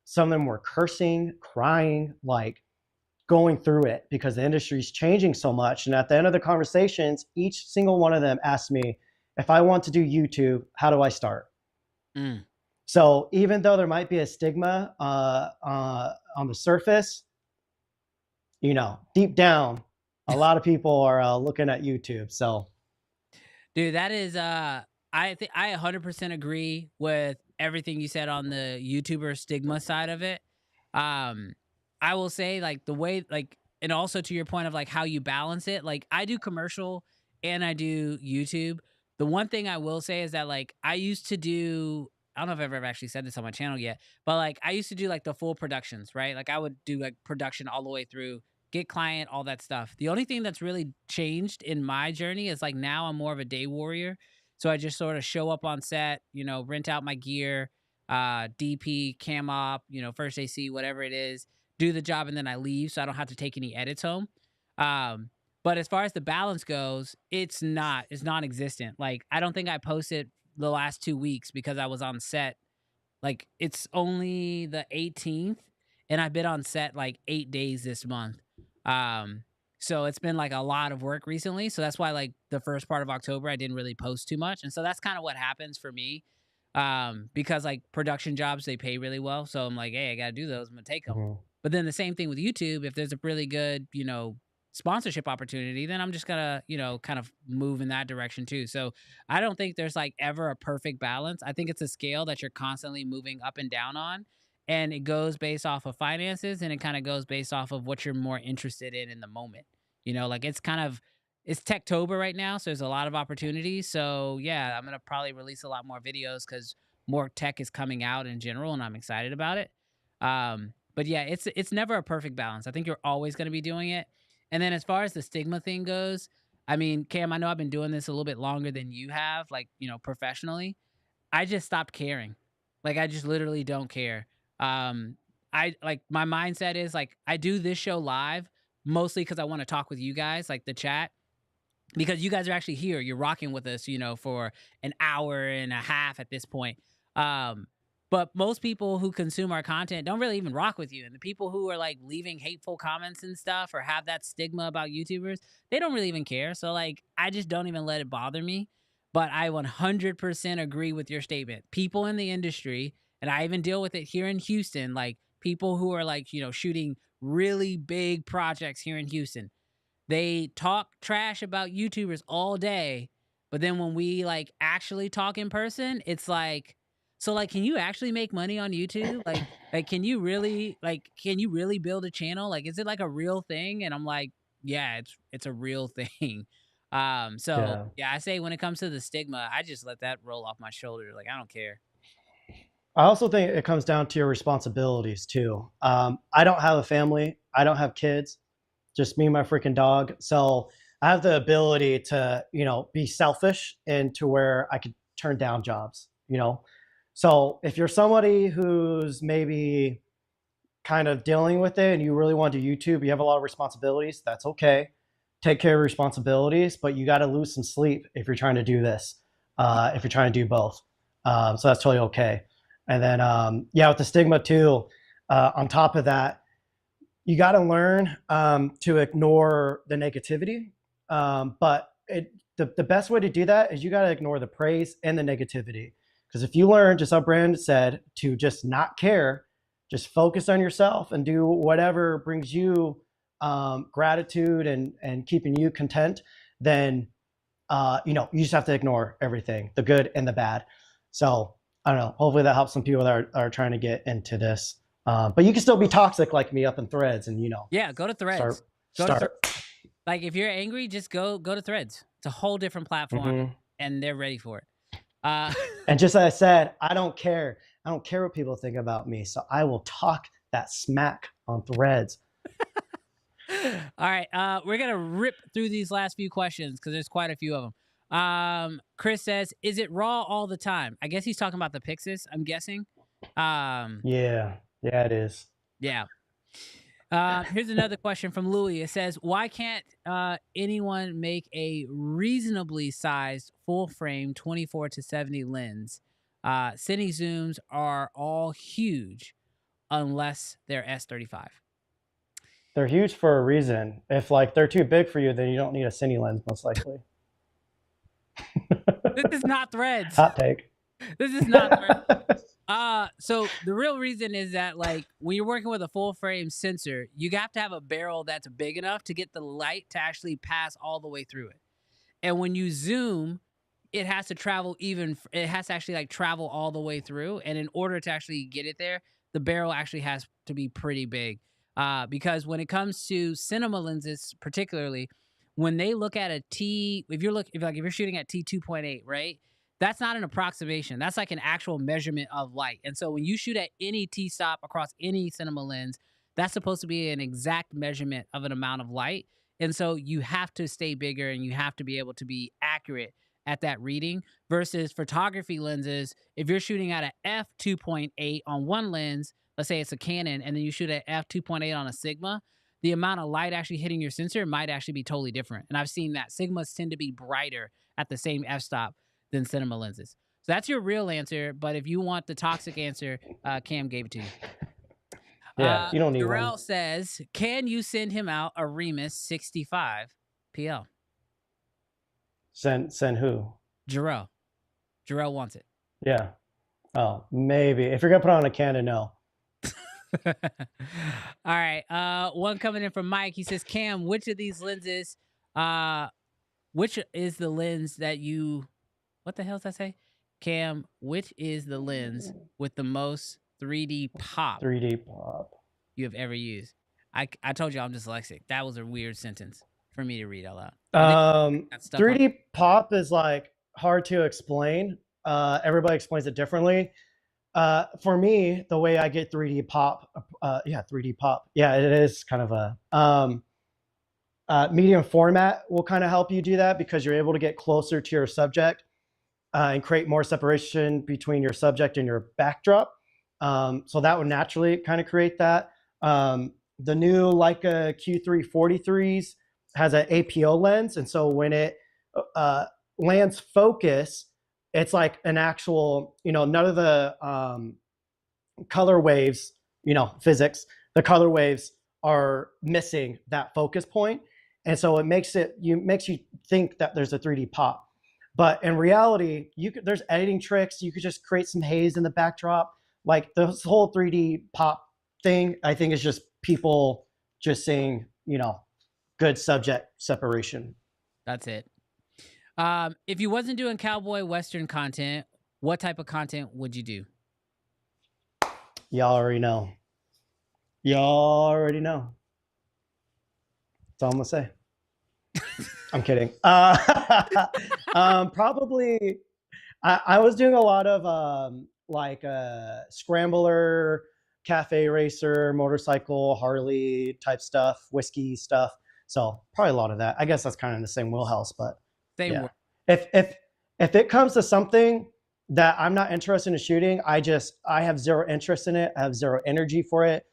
Some of them were cursing, crying, like going through it because the industry's changing so much. And at the end of the conversations, each single one of them asked me, if I want to do YouTube, how do I start? So even though there might be a stigma on the surface, deep down, a lot of people are looking at YouTube. So, dude, that is I think I 100% agree with everything you said on the YouTuber stigma side of it. I will say like the way and also to your point of like how you balance it, like I do commercial and I do YouTube. The one thing I will say is that like I used to do I don't know if I've ever actually said this on my channel yet, but like I used to do like the full productions, right? Like I would do like production all the way through, get client, all that stuff. The only thing that's really changed in my journey is like now I'm more of a day warrior. So I just sort of show up on set, you know, rent out my gear, DP, cam op, you know, first AC, whatever it is, do the job, and then I leave so I don't have to take any edits home. But as far as the balance goes, it's non-existent. Like I don't think I posted the last 2 weeks because I was on set. Like it's only the 18th and I've been on set like 8 days this month. So it's been like a lot of work recently. So that's why like the first part of October I didn't really post too much. And so that's kind of what happens for me. Because like production jobs, they pay really well. So I'm like, hey, I got to do those. I'm going to take them. But then the same thing with YouTube. If there's a really good, you know, sponsorship opportunity, then I'm just gonna, you know, kind of move in that direction too. So I don't think there's like ever a perfect balance. I think it's a scale that you're constantly moving up and down on. And it goes based off of finances, and it kind of goes based off of what you're more interested in the moment. You know, like it's Techtober right now, so there's a lot of opportunities. So yeah, I'm gonna probably release a lot more videos because more tech is coming out in general, and I'm excited about it. But yeah, it's never a perfect balance. I think you're always gonna be doing it. And then as far as the stigma thing goes, I mean, Cam, I know I've been doing this a little bit longer than you have, like, you know, professionally. I just stopped caring. Like, I just literally don't care. I like my mindset is like I do this show live mostly because I want to talk with you guys, like the chat, because you guys are actually here. You're rocking with us, you know, for an hour and a half at this point. But most people who consume our content don't really even rock with you. And the people who are like leaving hateful comments and stuff or have that stigma about YouTubers, they don't really even care. So like, I just don't even let it bother me. But I 100% agree with your statement. People in the industry, and I even deal with it here in Houston, like people who are like, you know, shooting really big projects here in Houston. They talk trash about YouTubers all day. But then when we like actually talk in person, it's like, so like, can you actually make money on YouTube? Like, can you really build a channel? Like, is it like a real thing? And I'm like, yeah, it's a real thing. So yeah, I say when it comes to the stigma, I just let that roll off my shoulder. Like, I don't care. I also think it comes down to your responsibilities too. I don't have a family. I don't have kids, just me and my freaking dog. So I have the ability to, you know, be selfish and to where I could turn down jobs, you know? So if you're somebody who's maybe kind of dealing with it and you really want to do YouTube, you have a lot of responsibilities, that's okay. Take care of responsibilities, but you got to lose some sleep if you're trying to do this, if you're trying to do both. So that's totally okay. And then, yeah, with the stigma too, on top of that, you got to learn to ignore the negativity. But the best way to do that is you got to ignore the praise and the negativity. Because if you learn, just how Brandon said, to just not care, just focus on yourself and do whatever brings you gratitude and keeping you content, then you know, you just have to ignore everything, the good and the bad. So I don't know. Hopefully that helps some people that are trying to get into this. But you can still be toxic like me up in Threads, and you know. Yeah, go to Threads. Like if you're angry, just go to Threads. It's a whole different platform, and they're ready for it. And just as I said, I don't care. I don't care what people think about me. So I will talk that smack on Threads. All right. We're going to rip through these last few questions because there's quite a few of them. Chris says, is it raw all the time? I guess he's talking about the Pyxis, I'm guessing. Yeah, it is. Yeah. Here's another question from Louis. It says, why can't anyone make a reasonably sized full frame 24 to 70 lens? Cine zooms are all huge unless they're S35. They're huge for a reason. If like they're too big for you, then you don't need a cine lens, most likely. This is not Threads. Hot take. This is not Threads. So the real reason is that like when you're working with a full frame sensor, you have to have a barrel that's big enough to get the light to actually pass all the way through it. And when you zoom, it has to travel it has to actually like travel all the way through. And in order to actually get it there, the barrel actually has to be pretty big. Because when it comes to cinema lenses, particularly when they look at a if you're shooting at T2.8, right? That's not an approximation. That's like an actual measurement of light. And so when you shoot at any T-stop across any cinema lens, that's supposed to be an exact measurement of an amount of light. And so you have to stay bigger and you have to be able to be accurate at that reading versus photography lenses. If you're shooting at a f2.8 on one lens, let's say it's a Canon, and then you shoot at f2.8 on a Sigma, the amount of light actually hitting your sensor might actually be totally different. And I've seen that Sigmas tend to be brighter at the same f-stop than cinema lenses. So that's your real answer. But if you want the toxic answer, Cam gave it to you. Yeah, you don't need Darrell one. says, can you send him out a Remus 65 PL? Send who? Jarrell. Jarrell wants it. Yeah. Oh, maybe. If you're going to put on a Canon, no. All right. One coming in from Mike. He says, Cam, which of these lenses, which is the lens that you, what the hell does that say? Cam, which is the lens with the most 3D pop 3D pop you have ever used? I told you I'm dyslexic. That was a weird sentence for me to read out loud. 3D pop is like hard to explain. Everybody explains it differently. For me, the way I get 3D pop, 3D pop. Yeah, it is kind of a medium format will kind of help you do that because you're able to get closer to your subject and create more separation between your subject and your backdrop. So that would naturally kind of create that. The new Leica Q3 has an APO lens. And so when it lands focus, it's like an actual, none of the color waves, physics, the color waves are missing that focus point. And so it makes you think that there's a 3D pop. But in reality, there's editing tricks. You could just create some haze in the backdrop. Like this whole 3D pop thing, I think is just people just saying, good subject separation. That's it. If you wasn't doing cowboy Western content, what type of content would you do? Y'all already know. Y'all already know. That's all I'm gonna say. I'm kidding. Probably, I was doing a lot of like scrambler, cafe racer, motorcycle, Harley type stuff, whiskey stuff. So probably a lot of that. I guess that's kind of in the same wheelhouse, but yeah. If it comes to something that I'm not interested in shooting, I have zero interest in it. I have zero energy for it.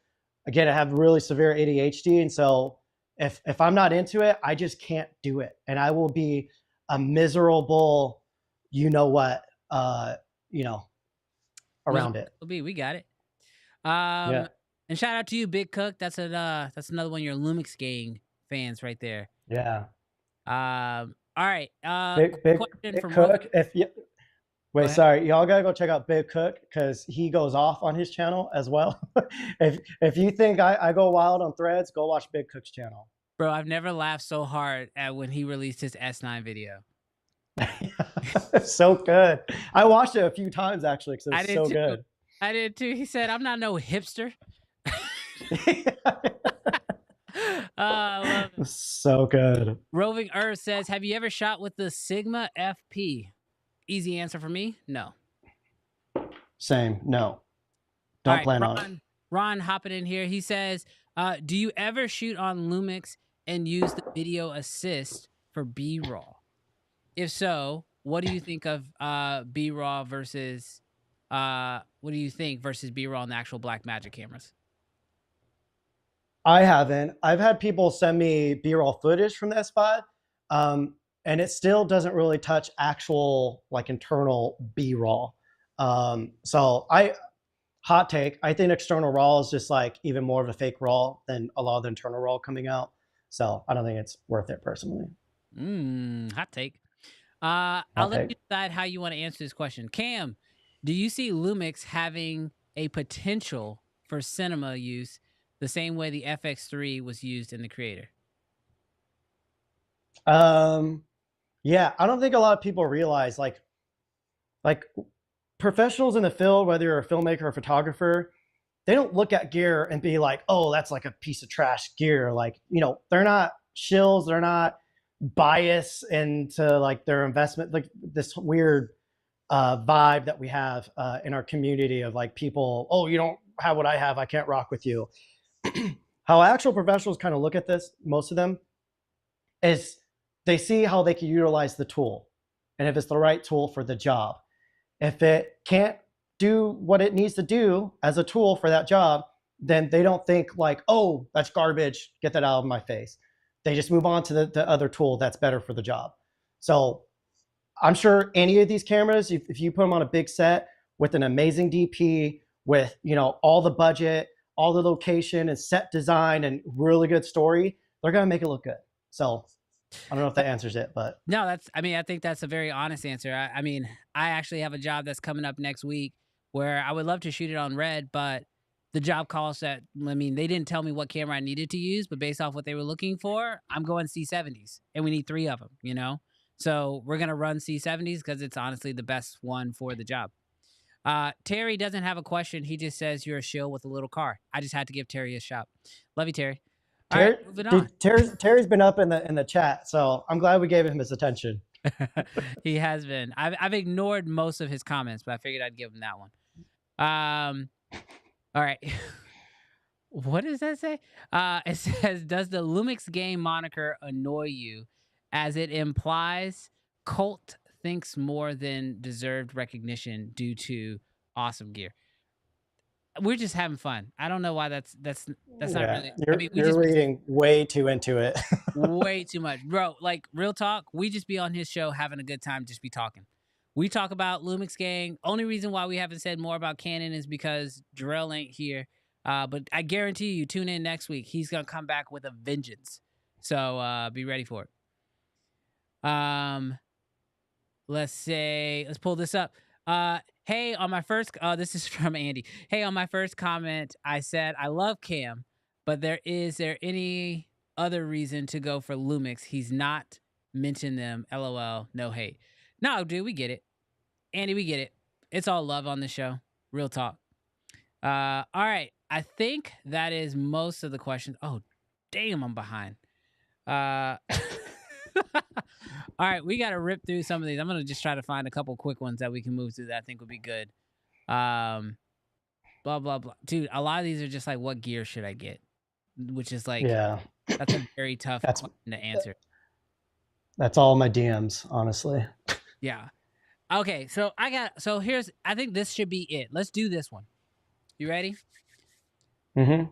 Again, I have really severe ADHD, and so if I'm not into it, I just can't do it, and I will be a miserable, around it. We got it. And shout out to you, Big Cook. That's another one of your Lumix gang fans right there. Yeah. All right. Big Cook. Sorry, y'all gotta go check out Big Cook because he goes off on his channel as well. if you think I go wild on Threads, go watch Big Cook's channel. Bro, I've never laughed so hard at when he released his S9 video. So good. I watched it a few times actually because it's so good. I did too. He said, "I'm not no hipster." I love it. So good. Roving Earth says, "Have you ever shot with the Sigma FP?" Easy answer for me, no. Same, no. Don't plan on it. Ron hopping in here. He says, "Do you ever shoot on Lumix and use the video assist for B-roll? If so, what do you think of B-roll versus B-roll on the actual Blackmagic cameras?" I haven't. I've had people send me B-roll footage from the S5, and it still doesn't really touch actual like internal B-roll. So hot take, I think external raw is just like even more of a fake raw than a lot of the internal raw coming out. So I don't think it's worth it personally. Hot take. I'll let you decide how you want to answer this question. Cam, do you see Lumix having a potential for cinema use the same way the FX3 was used in the Creator? Yeah, I don't think a lot of people realize like professionals in the field, whether you're a filmmaker or photographer, they don't look at gear and be like, oh, that's like a piece of trash gear. Like, they're not shills. They're not biased into like their investment, like this weird vibe that we have in our community of like people, oh, you don't have what I have, I can't rock with you. How actual professionals kind of look at this, most of them, is they see how they can utilize the tool. And if it's the right tool for the job. If it can't do what it needs to do as a tool for that job, then they don't think like, oh, that's garbage, get that out of my face. They just move on to the other tool that's better for the job. So I'm sure any of these cameras, if you put them on a big set with an amazing DP, with all the budget, all the location and set design and really good story, they're gonna make it look good. So I don't know if that answers it, but no, I think that's a very honest answer. I mean, I actually have a job that's coming up next week where I would love to shoot it on red, but the job calls that, I mean, they didn't tell me what camera I needed to use, but based off what they were looking for, I'm going C70s, and we need 3 of them, So we're going to run C70s because it's honestly the best one for the job. Terry doesn't have a question. He just says you're a shill with a little car. I just had to give Terry a shot. Love you, Terry. All right, moving on. Terry's been up in the chat, so I'm glad we gave him his attention. He has been. I've ignored most of his comments, but I figured I'd give him that one. All right. What does that say? It says, does the Lumix game moniker annoy you as it implies cult thinks more than deserved recognition due to awesome gear? We're just having fun. I don't know why that's not really. You're reading way too into it. Way too much, bro. Like, real talk, we just be on his show having a good time, just be talking. We talk about Lumix gang. Only reason why we haven't said more about Canon is because Jarrell ain't here. But I guarantee you, tune in next week. He's gonna come back with a vengeance. So be ready for it. Let's pull this up. Hey, on my first, this is from Andy. Hey, on my first comment, I said, I love Cam, but is there any other reason to go for Lumix? He's not mentioned them. LOL, no hate. No, dude, we get it. Andy, we get it. It's all love on the show. Real talk. All right. I think that is most of the questions. Oh, damn, I'm behind. All right, we got to rip through some of these. I'm going to just try to find a couple quick ones that we can move through that I think would be good. Blah, blah, blah. Dude, a lot of these are just like, what gear should I get? Which is like, that's a very tough question to answer. That's all my DMs, honestly. Yeah. Okay, so I think this should be it. Let's do this one. You ready? Mm-hmm.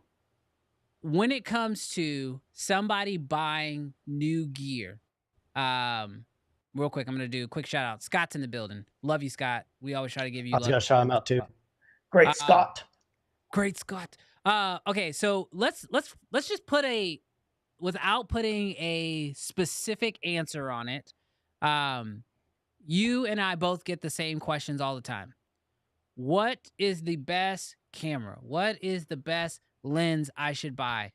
When it comes to somebody buying new gear, real quick, I'm going to do a quick shout out. Scott's in the building. Love you, Scott. We always try to give you love. I was going to shout him out too. Great Scott. Great Scott. Okay, so let's just without putting a specific answer on it. You and I both get the same questions all the time. What is the best camera? What is the best lens I should buy?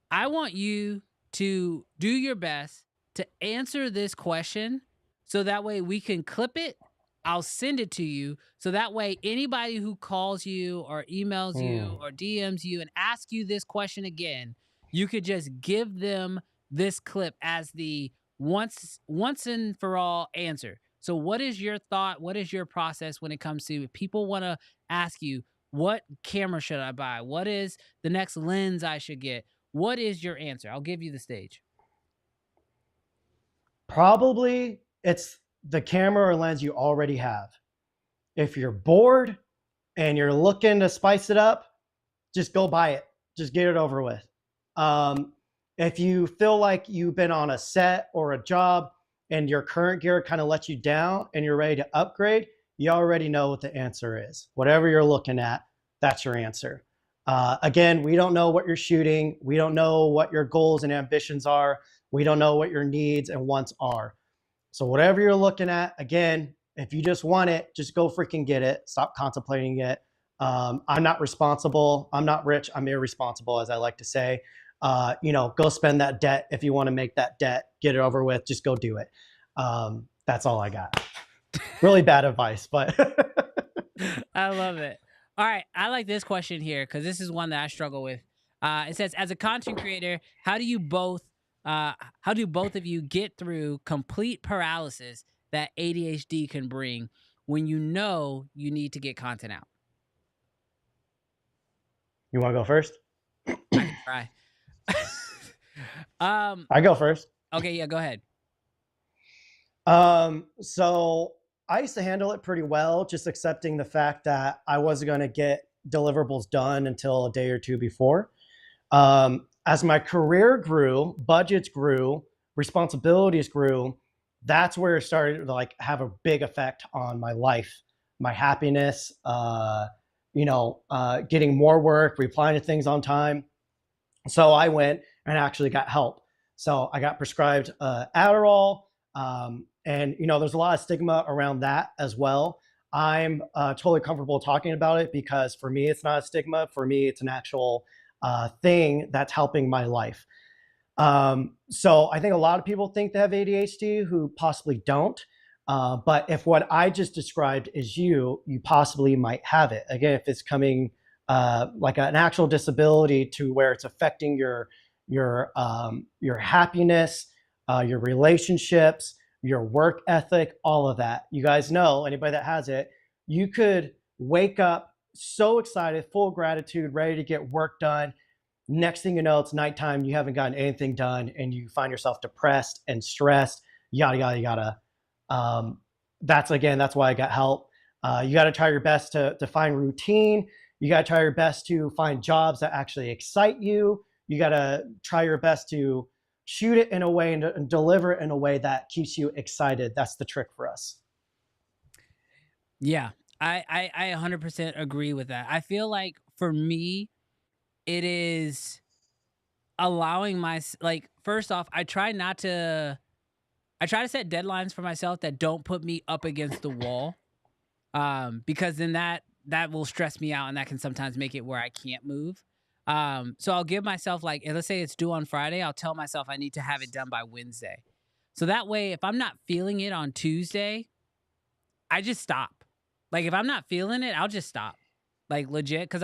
I want you to do your best to answer this question so that way we can clip it. I'll send it to you so that way anybody who calls you or emails you or DMs you and asks you this question again, you could just give them this clip as the once and for all answer. So what is your thought? What is your process when it comes to if people want to ask you, what camera should I buy? What is the next lens I should get? What is your answer? I'll give you the stage. Probably it's the camera or lens you already have. If you're bored and you're looking to spice it up, just go buy it. Just get it over with. If you feel like you've been on a set or a job and your current gear kind of lets you down and you're ready to upgrade, you already know what the answer is. Whatever you're looking at, that's your answer. Again, we don't know what you're shooting. We don't know what your goals and ambitions are. We don't know what your needs and wants are. So whatever you're looking at, again, if you just want it, just go freaking get it. Stop contemplating it. I'm not responsible. I'm not rich. I'm irresponsible, as I like to say. Go spend that debt. If you want to make that debt, get it over with, just go do it. That's all I got. Really bad advice, but I love it. All right. I like this question here because this is one that I struggle with. It says, as a content creator, how do both of you get through complete paralysis that ADHD can bring when you know you need to get content out? You want to go first? I can try. I go first. Okay, yeah, go ahead. So I used to handle it pretty well, just accepting the fact that I wasn't going to get deliverables done until a day or two before. As my career grew, budgets grew, responsibilities grew, that's where it started to like have a big effect on my life, my happiness, getting more work, replying to things on time. So I went and actually got help. So I got prescribed Adderall, and there's a lot of stigma around that as well. I'm totally comfortable talking about it because for me, it's not a stigma. For me, it's an actual thing that's helping my life. So I think a lot of people think they have ADHD who possibly don't. But if what I just described is you possibly might have it. Again, if it's coming like an actual disability to where it's affecting your happiness, your relationships, your work ethic, all of that. You guys know, anybody that has it, you could wake up so excited, full of gratitude, ready to get work done. Next thing you know, it's nighttime, you haven't gotten anything done, and you find yourself depressed and stressed, yada, yada, yada. That's why I got help. You got to try your best to find routine. You got to try your best to find jobs that actually excite you. You got to try your best to shoot it in a way and deliver it in a way that keeps you excited. That's the trick for us. Yeah, I 100% agree with that. I feel like for me, it is allowing first off, I try to set deadlines for myself that don't put me up against the wall. Because then that will stress me out, and that can sometimes make it where I can't move. So I'll give myself let's say it's due on Friday, I'll tell myself I need to have it done by Wednesday. So that way, if I'm not feeling it on Tuesday, I just stop. If I'm not feeling it, I'll just stop. Legit. Cause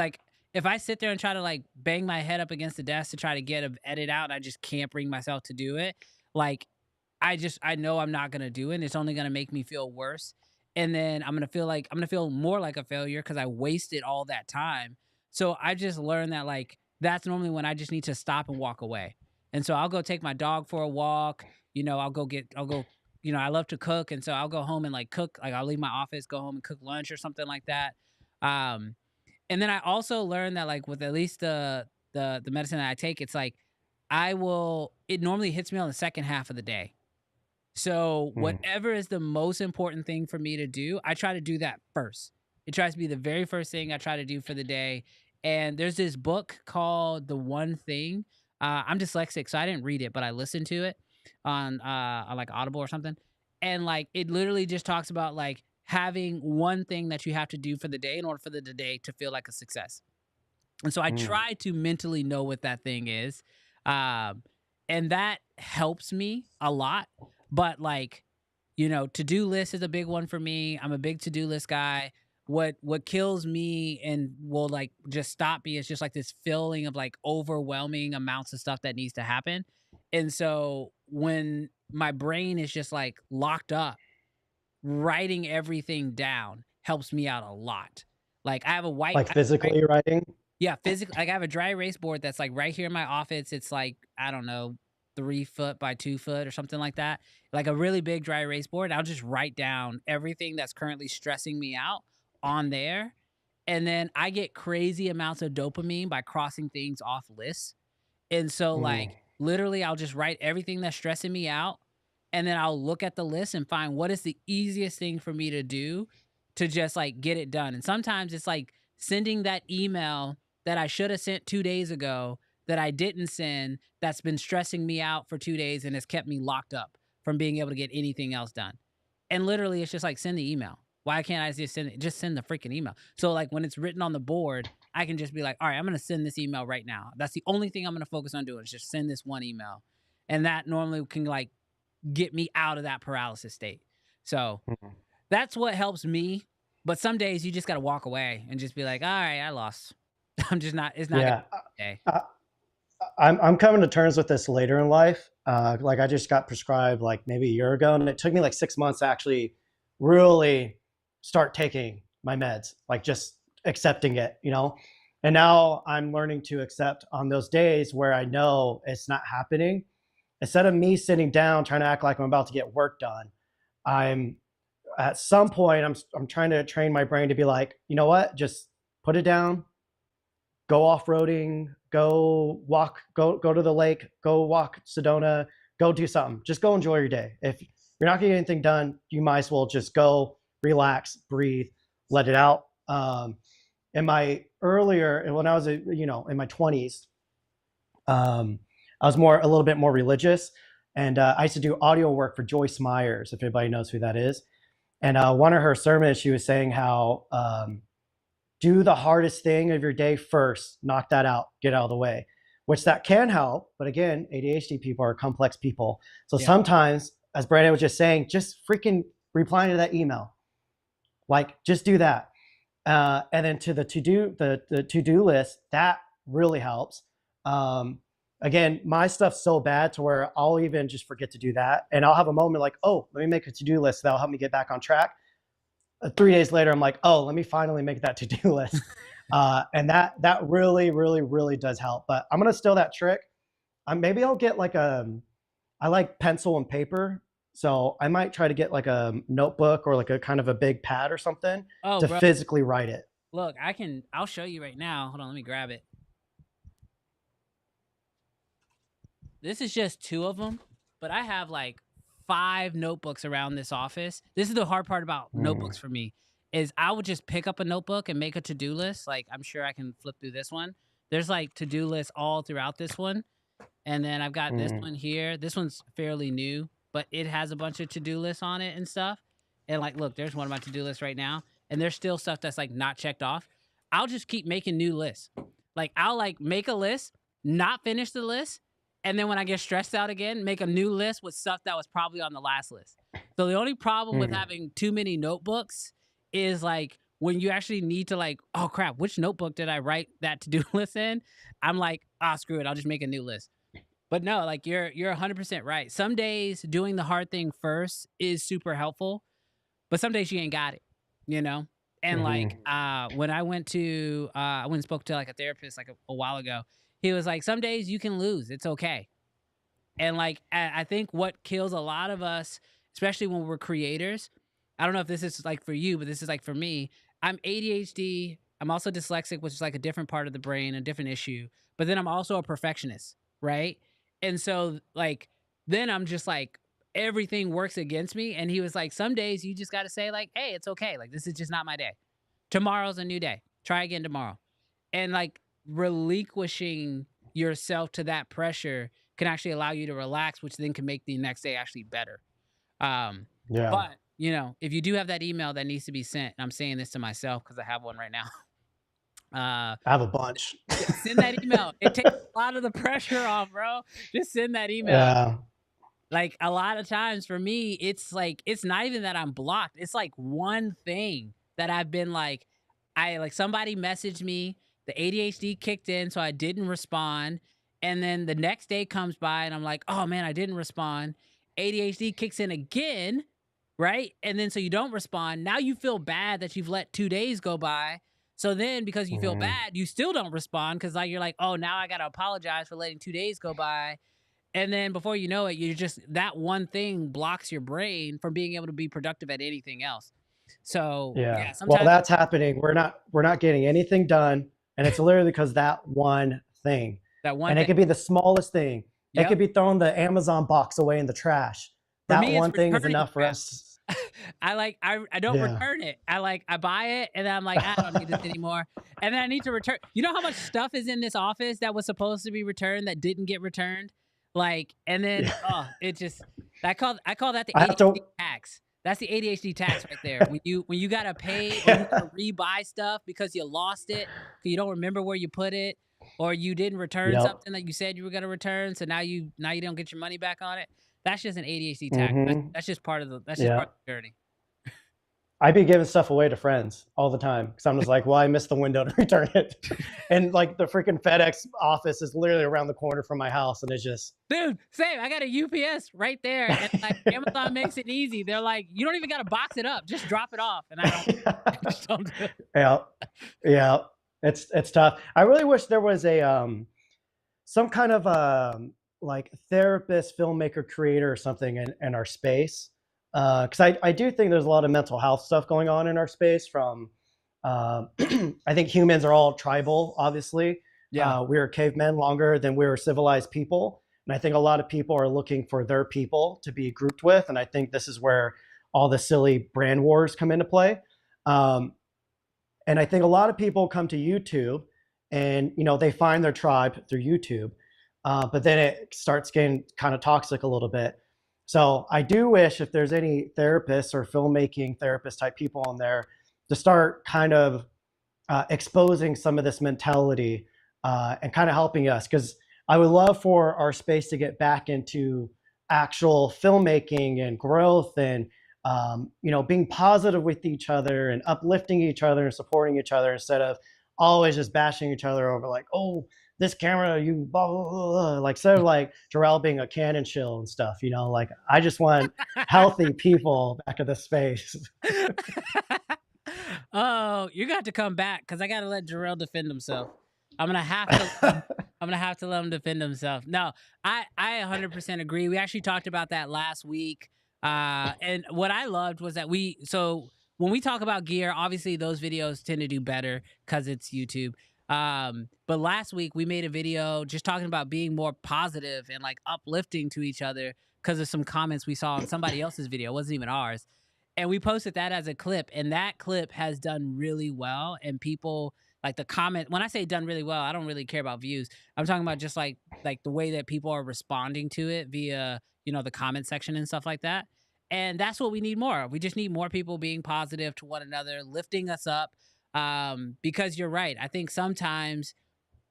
if I sit there and try to bang my head up against the desk to try to get an edit out, and I just can't bring myself to do it. I know I'm not going to do it. And it's only going to make me feel worse. And then I'm going to feel more like a failure because I wasted all that time. So I just learned that that's normally when I just need to stop and walk away. And so I'll go take my dog for a walk. I love to cook. And so I'll go home and cook. I'll leave my office, go home and cook lunch or something like that. And then I also learned that with at least the medicine that I take, it's it normally hits me on the second half of the day. So whatever is the most important thing for me to do, I try to do that first. It tries to be the very first thing I try to do for the day. And there's this book called The One Thing. I'm dyslexic, so I didn't read it, but I listened to it on Audible or something. And it literally just talks about having one thing that you have to do for the day in order for the day to feel like a success. And so I try to mentally know what that thing is. And that helps me a lot. But to-do list is a big one for me. I'm a big to-do list guy. What kills me and will just stop me is just this feeling of overwhelming amounts of stuff that needs to happen. And so when my brain is just locked up, writing everything down helps me out a lot. I have a white physically writing. Yeah, physically. I have a dry erase board that's right here in my office. It's I don't know, 3 foot by 2 foot or something like that. A really big dry erase board. I'll just write down everything that's currently stressing me out on there. And then I get crazy amounts of dopamine by crossing things off lists. And so literally I'll just write everything that's stressing me out. And then I'll look at the list and find what is the easiest thing for me to do to just get it done. And sometimes it's sending that email that I should have sent 2 days ago that I didn't send, that's been stressing me out for 2 days and has kept me locked up from being able to get anything else done. And literally it's just send the email. Why can't I just send the freaking email? So when it's written on the board, I can just be all right, I'm going to send this email right now. That's the only thing I'm going to focus on doing is just send this one email. And that normally can get me out of that paralysis state. So that's what helps me. But some days you just got to walk away and just be all right, I lost. It's not a good day. I'm coming to terms with this later in life. I just got prescribed maybe a year ago, and it took me 6 months to actually really start taking my meds, like just accepting it, you know? And now I'm learning to accept on those days where I know it's not happening. Instead of me sitting down trying to act like I'm about to get work done, I'm at some point I'm trying to train my brain to be like, you know what, just put it down, go off-roading, go walk, go to the lake, go walk Sedona, go do something. Just go enjoy your day. If you're not getting anything done, you might as well just go relax, breathe, let it out. In my earlier, when I was, you know, in my 20s, I was a little bit more religious, and I used to do audio work for Joyce Myers, if anybody knows who that is. And one of her sermons, she was saying how do the hardest thing of your day first, knock that out, get out of the way, which that can help. But again, ADHD people are complex people. So sometimes, as Brandon was just saying, just freaking replying to that email, like just do that. And then to the to-do list, that really helps. Again, my stuff's so bad to where I'll even just forget to do that. And I'll have a moment like, oh, let me make a to-do list. That'll help me get back on track. 3 days later, I'm like, oh, let me finally make that to-do list. And that really, really, really does help. But I'm going to steal that trick. Maybe I'll get like I like pencil and paper. So I might try to get like a notebook or like a kind of a big pad or something to physically write it. Look, I'll show you right now. Hold on, let me grab it. This is just 2 of them, but I have like 5 notebooks around this office. This is the hard part about notebooks for me, is I would just pick up a notebook and make a to-do list. Like, I'm sure I can flip through this one. There's like to-do lists all throughout this one. And then I've got this one here. This one's fairly new, but it has a bunch of to-do lists on it and stuff. And like, look, there's one of my to-do lists right now. And there's still stuff that's like not checked off. I'll just keep making new lists. Like, I'll like make a list, not finish the list. And then when I get stressed out again, make a new list with stuff that was probably on the last list. So the only problem with having too many notebooks is like when you actually need to like, oh crap, which notebook did I write that to-do list in? I'm like, screw it, I'll just make a new list. But no, like you're 100% right. Some days doing the hard thing first is super helpful, but some days you ain't got it, you know? And like when I went and spoke to like a therapist like a while ago, he was like, some days you can lose. It's okay. And like, I think what kills a lot of us, especially when we're creators, I don't know if this is like for you, but this is like for me. I'm ADHD. I'm also dyslexic, which is like a different part of the brain, a different issue. But then I'm also a perfectionist, right? And so like, then I'm just like, everything works against me. And he was like, some days you just got to say like, hey, it's okay. Like, this is just not my day. Tomorrow's a new day. Try again tomorrow. And like, relinquishing yourself to that pressure can actually allow you to relax, which then can make the next day actually better. But you know, if you do have that email that needs to be sent, and I'm saying this to myself because I have one right now. I have a bunch. Send that email. It takes a lot of the pressure off, bro. Just send that email. Yeah. Like a lot of times for me, it's like, it's not even that I'm blocked. It's like one thing that I've been like, somebody messaged me, the ADHD kicked in, so I didn't respond. And then the next day comes by and I'm like, oh man, I didn't respond. ADHD kicks in again, right? And then so you don't respond. Now you feel bad that you've let 2 days go by. So then because you feel bad, you still don't respond because like you're like, oh, now I got to apologize for letting 2 days go by. And then before you know it, you're just, that one thing blocks your brain from being able to be productive at anything else. So yeah, sometimes, well, that's happening. We're not getting anything done. And it's literally because that one thing. It could be the smallest thing. It could be throwing the Amazon box away in the trash. That one thing is enough for us. I don't return it. I buy it and then I'm like, I don't need this anymore. And then I need to return. You know how much stuff is in this office that was supposed to be returned that didn't get returned? Like, and then it just, I call that the ADHD tax. That's the ADHD tax right there. When you gotta pay or you gotta rebuy stuff because you lost it, you don't remember where you put it, or you didn't return something that you said you were gonna return, so now you don't get your money back on it. That's just an ADHD tax. That's just part of the journey. I'd be giving stuff away to friends all the time because I'm just like, well, I missed the window to return it. And like the freaking FedEx office is literally around the corner from my house. And it's just. Dude, same. I got a UPS right there. And like Amazon makes it easy. They're like, you don't even got to box it up. Just drop it off. And I just don't do it. Yeah. Yeah. It's tough. I really wish there was a, some kind of like therapist, filmmaker, creator or something in our space. Because I do think there's a lot of mental health stuff going on in our space from, I think humans are all tribal, obviously. Yeah. We were cavemen longer than we were civilized people. And I think a lot of people are looking for their people to be grouped with. And I think this is where all the silly brand wars come into play. And I think a lot of people come to YouTube and, you know, they find their tribe through YouTube. But then it starts getting kind of toxic a little bit. So I do wish if there's any therapists or filmmaking therapist type people on there to start kind of exposing some of this mentality and kind of helping us, because I would love for our space to get back into actual filmmaking and growth and, you know, being positive with each other and uplifting each other and supporting each other instead of always just bashing each other over like, oh, this camera, you blah, blah, blah. Like, so like Jarrell being a Canon shill and stuff, you know, like I just want healthy people back in the space. Oh, you're gonna have to come back because I gotta let Jarrell defend himself. I'm gonna have to let him defend himself. No, I 100% agree. We actually talked about that last week. And what I loved was that so when we talk about gear, obviously those videos tend to do better because it's YouTube. But last week we made a video just talking about being more positive and like uplifting to each other because of some comments we saw on somebody else's video. It wasn't even ours. And we posted that as a clip, and that clip has done really well. And people like the comment, when I say done really well, I don't really care about views. I'm talking about just like the way that people are responding to it via, you know, the comment section and stuff like that. And that's what we need more of. We just need more people being positive to one another, lifting us up. Because you're right. I think sometimes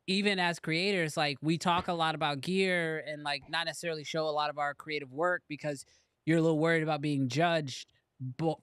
even as creators, like we talk a lot about gear and like not necessarily show a lot of our creative work because you're a little worried about being judged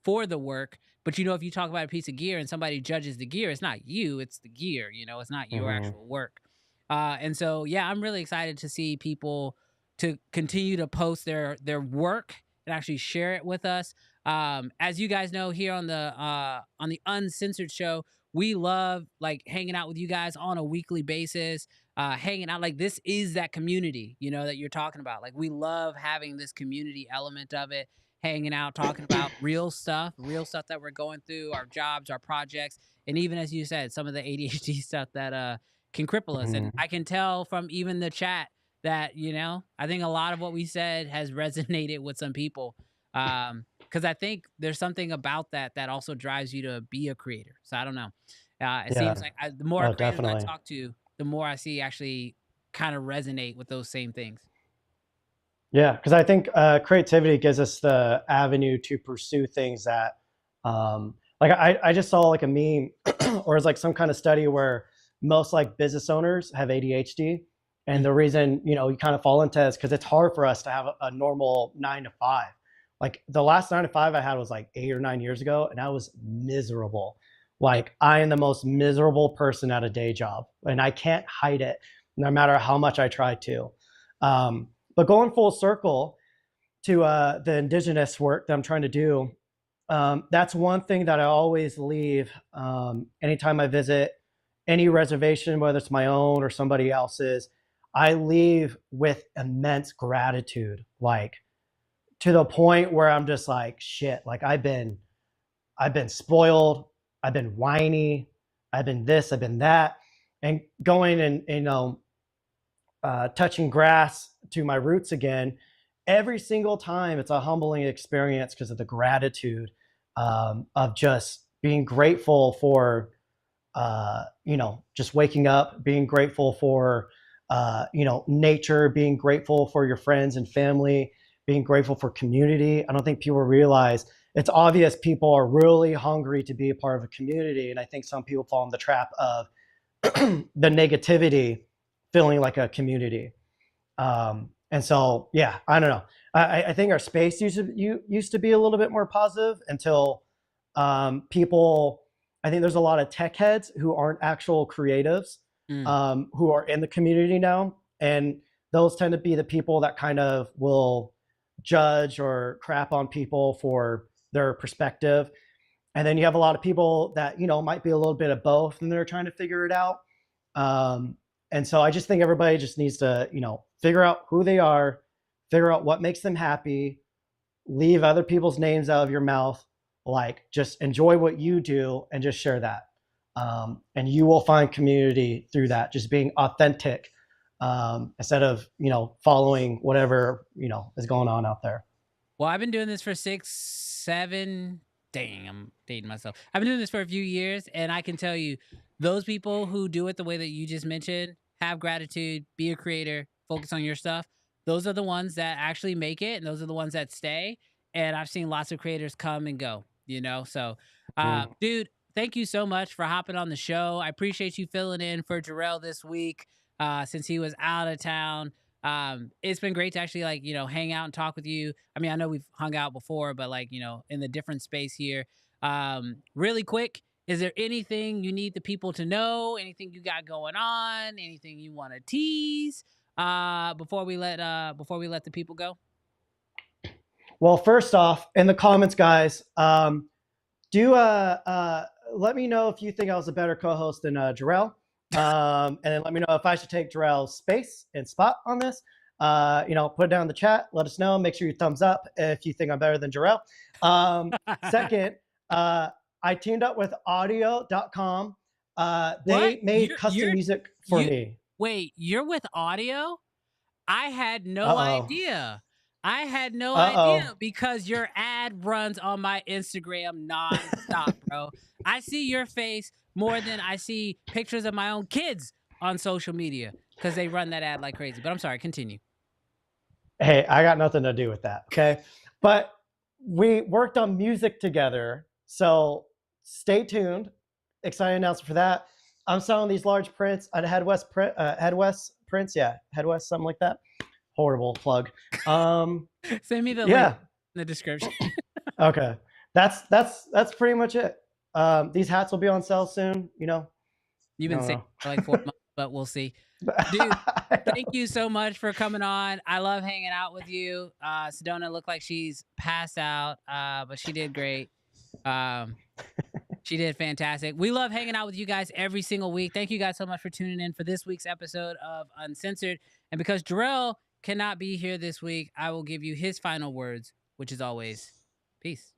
for the work. But you know, if you talk about a piece of gear and somebody judges the gear, it's not you, it's the gear, you know, it's not your actual work. And so, yeah, I'm really excited to see people to continue to post their work and actually share it with us. As you guys know, here on the Uncensored Show, we love like hanging out with you guys on a weekly basis, hanging out. Like this is that community, you know, that you're talking about. Like we love having this community element of it, hanging out, talking about real stuff that we're going through, our jobs, our projects, and even as you said, some of the ADHD stuff that can cripple us. And I can tell from even the chat that, you know, I think a lot of what we said has resonated with some people. Because I think there's something about that also drives you to be a creator. So I don't know. It seems like the more creators I talk to, the more I see actually kind of resonate with those same things. Yeah, because I think creativity gives us the avenue to pursue things that, like I just saw like a meme or it's like some kind of study where most like business owners have ADHD. And the reason, you know, you kind of fall into is because it's hard for us to have a normal 9 to 5. Like the last 9 to 5 I had was like 8 or 9 years ago, and I was miserable. Like I am the most miserable person at a day job, and I can't hide it no matter how much I try to. But going full circle to the indigenous work that I'm trying to do, that's one thing that I always leave anytime I visit any reservation, whether it's my own or somebody else's. I leave with immense gratitude, like to the point where I'm just like, shit, like I've been spoiled, I've been whiny, I've been this, I've been that, and going and, you know, touching grass to my roots again, every single time it's a humbling experience because of the gratitude of just being grateful for, you know, just waking up, being grateful for, you know, nature, being grateful for your friends and family, being grateful for community. I don't think people realize it's obvious people are really hungry to be a part of a community. And I think some people fall in the trap of the negativity feeling like a community. And so, yeah, I don't know. I think our space used to be a little bit more positive until People, I think there's a lot of tech heads who aren't actual creatives, who are in the community now. And those tend to be the people that kind of will judge or crap on people for their perspective. And then you have a lot of people that, might be a little bit of both and they're trying to figure it out. And so I just think everybody just needs to, figure out who they are, figure out what makes them happy, leave other people's names out of your mouth, like just enjoy what you do and just share that. And you will find community through that, just being authentic, instead of, following whatever, is going on out there. Well, I've been doing this for 6, 7, dang, I'm dating myself. I've been doing this for a few years, and I can tell you, those people who do it the way that you just mentioned, have gratitude, be a creator, focus on your stuff, those are the ones that actually make it, and those are the ones that stay. And I've seen lots of creators come and go, So, dude, thank you so much for hopping on the show. I appreciate you filling in for Jarrell this week, since he was out of town. It's been great to actually hang out and talk with you. I mean, I know we've hung out before, but in the different space here. Really quick, is there anything you need the people to know? Anything you got going on? Anything you want to tease before we let the people go? Well, first off, in the comments, guys, do let me know if you think I was a better co-host than Jarrell. And then let me know if I should take Jarrell's space and spot on this. Put it down in the chat. Let us know. Make sure you thumbs up if you think I'm better than Jarrell. Second, I teamed up with audio.com. They made custom music for me. Wait, you're with Audio? I had no idea. I had no idea, because your ad runs on my Instagram nonstop, bro. I see your face more than I see pictures of my own kids on social media, because they run that ad like crazy. But I'm sorry, continue. Hey, I got nothing to do with that, okay? But we worked on music together, so stay tuned. Exciting announcement for that. I'm selling these large prints at Headwest Prints, Headwest, something like that. Horrible plug. Send me the link in the description. Okay, that's pretty much it. These hats will be on sale soon. You've been saying for like 4 months, but we'll see. Dude, thank you so much for coming on. I love hanging out with you. Sedona looked like she's passed out, but she did great. She did fantastic. We love hanging out with you guys every single week. Thank you guys so much for tuning in for this week's episode of Uncensored. And because Jarrell cannot be here this week, I will give you his final words, which is always peace.